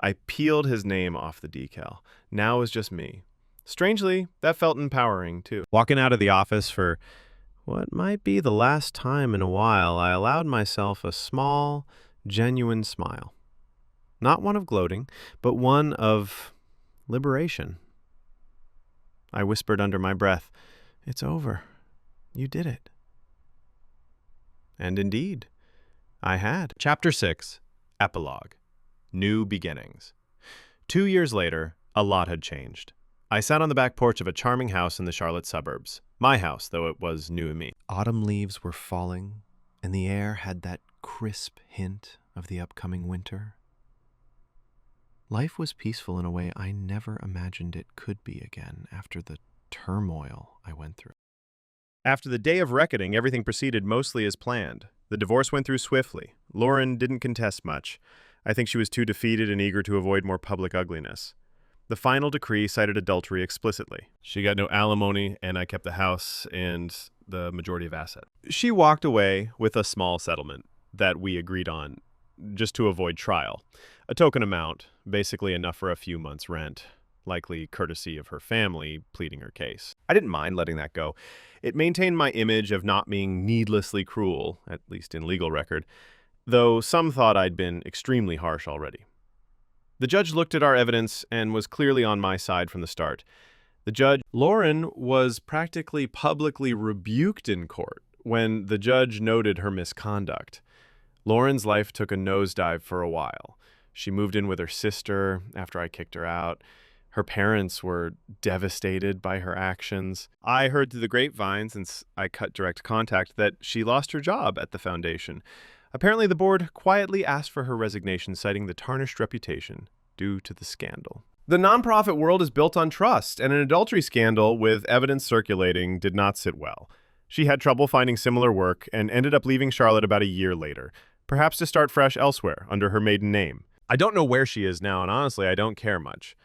I peeled his name off the decal. Now it was just me. Strangely, that felt empowering, too. Walking out of the office for what might be the last time in a while, I allowed myself a small, genuine smile. Not one of gloating, but one of liberation. I whispered under my breath, "It's over. You did it." And indeed, I had. Chapter 6, Epilogue. New beginnings. 2 years later, a lot had changed. I sat on the back porch of a charming house in the Charlotte suburbs. My house, though it was new to me. Autumn leaves were falling, and the air had that crisp hint of the upcoming winter. Life was peaceful in a way I never imagined it could be again after the turmoil I went through. After the day of reckoning, everything proceeded mostly as planned. The divorce went through swiftly. Lauren didn't contest much. I think she was too defeated and eager to avoid more public ugliness. The final decree cited adultery explicitly. She got no alimony, and I kept the house and the majority of assets. She walked away with a small settlement that we agreed on just to avoid trial. A token amount, basically enough for a few months' rent, likely courtesy of her family pleading her case. I didn't mind letting that go. It maintained my image of not being needlessly cruel, at least in legal record, though some thought I'd been extremely harsh already. The judge looked at our evidence and was clearly on my side from the start. Lauren was practically publicly rebuked in court when the judge noted her misconduct. Lauren's life took a nosedive for a while. She moved in with her sister after I kicked her out. Her parents were devastated by her actions. I heard through the grapevine, since I cut direct contact, that she lost her job at the foundation. Apparently, the board quietly asked for her resignation, citing the tarnished reputation due to the scandal. The nonprofit world is built on trust, and an adultery scandal with evidence circulating did not sit well. She had trouble finding similar work and ended up leaving Charlotte about a year later, perhaps to start fresh elsewhere under her maiden name. I don't know where she is now, and honestly, I don't care much.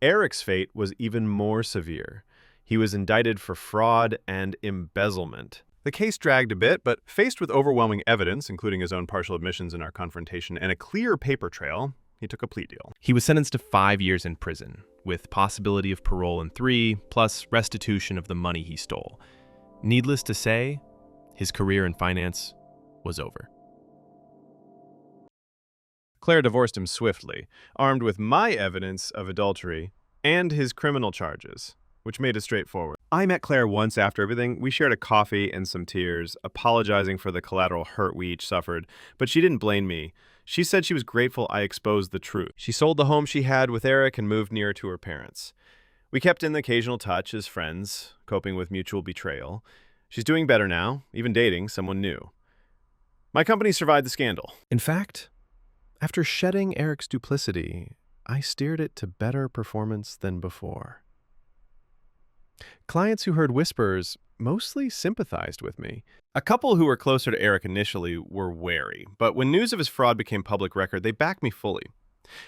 Eric's fate was even more severe. He was indicted for fraud and embezzlement. The case dragged a bit, but faced with overwhelming evidence, including his own partial admissions in our confrontation, and a clear paper trail, he took a plea deal. He was sentenced to 5 years in prison, with possibility of parole in 3, plus restitution of the money he stole. Needless to say, his career in finance was over. Claire divorced him swiftly, armed with my evidence of adultery and his criminal charges, which made it straightforward. I met Claire once after everything. We shared a coffee and some tears, apologizing for the collateral hurt we each suffered, but she didn't blame me. She said she was grateful I exposed the truth. She sold the home she had with Eric and moved nearer to her parents. We kept in the occasional touch as friends, coping with mutual betrayal. She's doing better now, even dating someone new. My company survived the scandal. In fact, after shedding Eric's duplicity, I steered it to better performance than before. Clients who heard whispers mostly sympathized with me. A couple who were closer to Eric initially were wary, but when news of his fraud became public record, they backed me fully.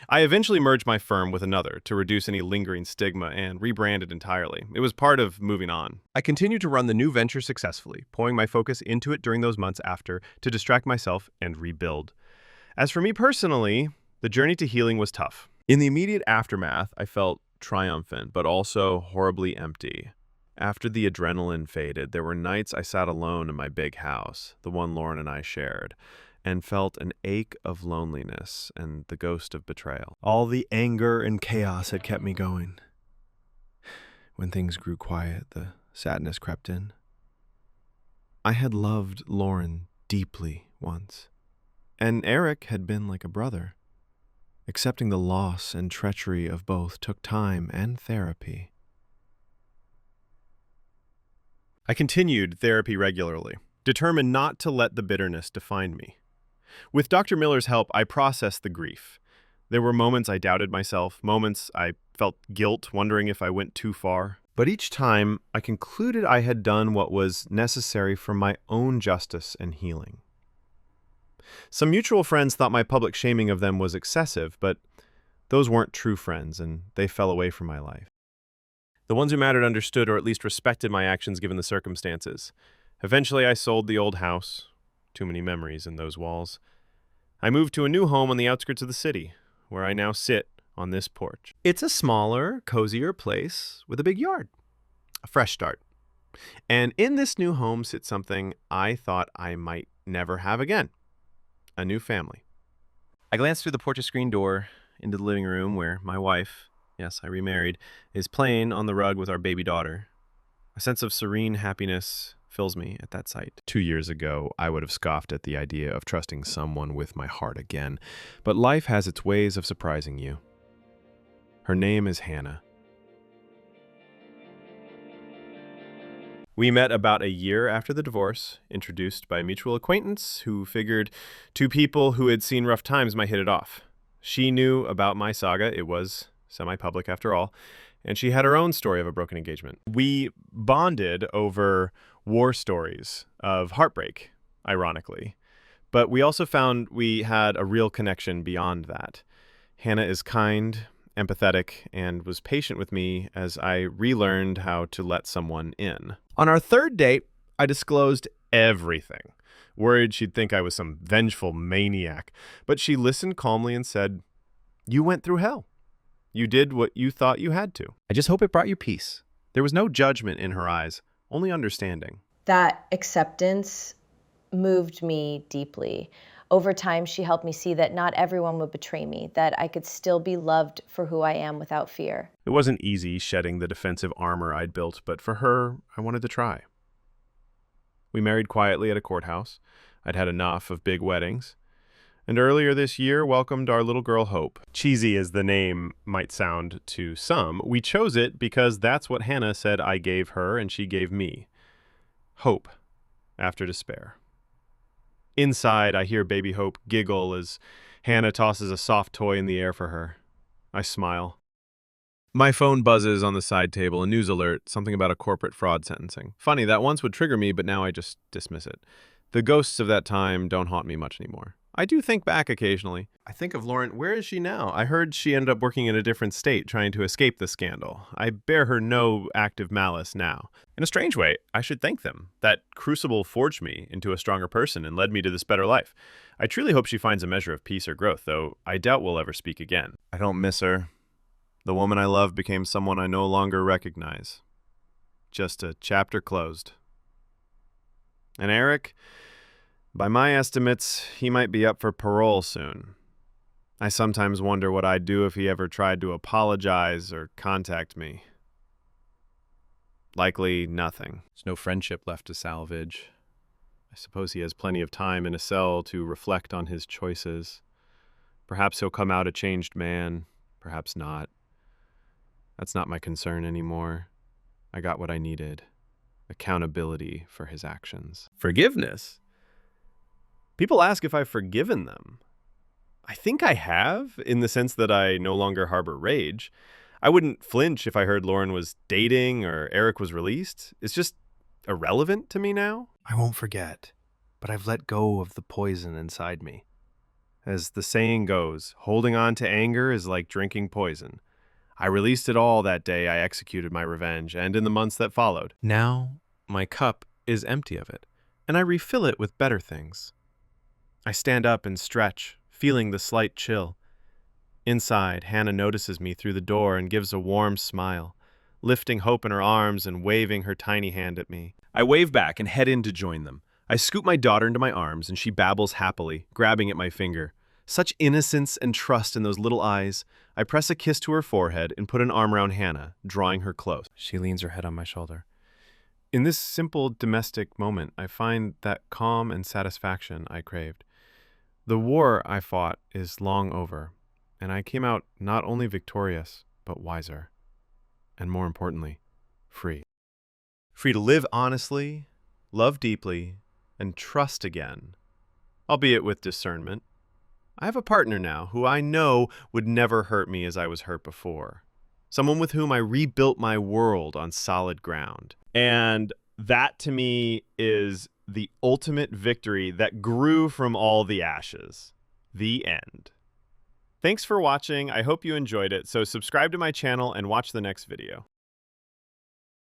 I eventually merged my firm with another to reduce any lingering stigma and rebranded entirely. It was part of moving on. I continued to run the new venture successfully, pouring my focus into it during those months after to distract myself and rebuild. As for me personally, the journey to healing was tough. In the immediate aftermath, I felt triumphant, but also horribly empty. After the adrenaline faded, there were nights I sat alone in my big house, the one Lauren and I shared, and felt an ache of loneliness and the ghost of betrayal. All the anger and chaos had kept me going. When things grew quiet, the sadness crept in. I had loved Lauren deeply once, and Eric had been like a brother. Accepting the loss and treachery of both took time and therapy. I continued therapy regularly, determined not to let the bitterness define me. With Dr. Miller's help, I processed the grief. There were moments I doubted myself, moments I felt guilt, wondering if I went too far. But each time, I concluded I had done what was necessary for my own justice and healing. Some mutual friends thought my public shaming of them was excessive, but those weren't true friends, and they fell away from my life. The ones who mattered understood or at least respected my actions given the circumstances. Eventually, I sold the old house. Too many memories in those walls. I moved to a new home on the outskirts of the city, where I now sit on this porch. It's a smaller, cozier place with a big yard. A fresh start. And in this new home sits something I thought I might never have again. A new family. I glanced through the porch's screen door into the living room where my wife, yes, I remarried, is playing on the rug with our baby daughter. A sense of serene happiness fills me at that sight. 2 years ago, I would have scoffed at the idea of trusting someone with my heart again, but life has its ways of surprising you. Her name is Hannah. We met about a year after the divorce, introduced by a mutual acquaintance who figured two people who had seen rough times might hit it off. She knew about my saga. It was semi-public after all, and she had her own story of a broken engagement. We bonded over war stories of heartbreak, ironically, but we also found we had a real connection beyond that. Hannah is kind, empathetic, and was patient with me as I relearned how to let someone in. On our third date, I disclosed everything, worried she'd think I was some vengeful maniac, but she listened calmly and said, "You went through hell. You did what you thought you had to. I just hope it brought you peace." There was no judgment in her eyes, only understanding. That acceptance moved me deeply. Over time, she helped me see that not everyone would betray me, that I could still be loved for who I am without fear. It wasn't easy shedding the defensive armor I'd built, but for her, I wanted to try. We married quietly at a courthouse. I'd had enough of big weddings. And earlier this year, welcomed our little girl, Hope. Cheesy as the name might sound to some, we chose it because that's what Hannah said I gave her and she gave me. Hope after despair. Inside, I hear baby Hope giggle as Hannah tosses a soft toy in the air for her. I smile. My phone buzzes on the side table, a news alert, something about a corporate fraud sentencing. Funny, that once would trigger me, but now I just dismiss it. The ghosts of that time don't haunt me much anymore. I do think back occasionally. I think of Lauren. Where is she now? I heard she ended up working in a different state, trying to escape the scandal. I bear her no active malice now. In a strange way, I should thank them. That crucible forged me into a stronger person and led me to this better life. I truly hope she finds a measure of peace or growth, though I doubt we'll ever speak again. I don't miss her. The woman I love became someone I no longer recognize. Just a chapter closed. And Eric, by my estimates, he might be up for parole soon. I sometimes wonder what I'd do if he ever tried to apologize or contact me. Likely nothing. There's no friendship left to salvage. I suppose he has plenty of time in a cell to reflect on his choices. Perhaps he'll come out a changed man, perhaps not. That's not my concern anymore. I got what I needed. Accountability for his actions. Forgiveness? People ask if I've forgiven them. I think I have, in the sense that I no longer harbor rage. I wouldn't flinch if I heard Lauren was dating or Eric was released. It's just irrelevant to me now. I won't forget, but I've let go of the poison inside me. As the saying goes, holding on to anger is like drinking poison. I released it all that day I executed my revenge, and in the months that followed. Now, my cup is empty of it, and I refill it with better things. I stand up and stretch, feeling the slight chill. Inside, Hannah notices me through the door and gives a warm smile, lifting Hope in her arms and waving her tiny hand at me. I wave back and head in to join them. I scoop my daughter into my arms and she babbles happily, grabbing at my finger. Such innocence and trust in those little eyes. I press a kiss to her forehead and put an arm around Hannah, drawing her close. She leans her head on my shoulder. In this simple domestic moment, I find that calm and satisfaction I craved. The war I fought is long over, and I came out not only victorious, but wiser. And more importantly, free. Free to live honestly, love deeply, and trust again, albeit with discernment. I have a partner now who I know would never hurt me as I was hurt before. Someone with whom I rebuilt my world on solid ground. And that to me is the ultimate victory that grew from all the ashes. The end. Thanks for watching. I hope you enjoyed it. So subscribe to my channel and watch the next video.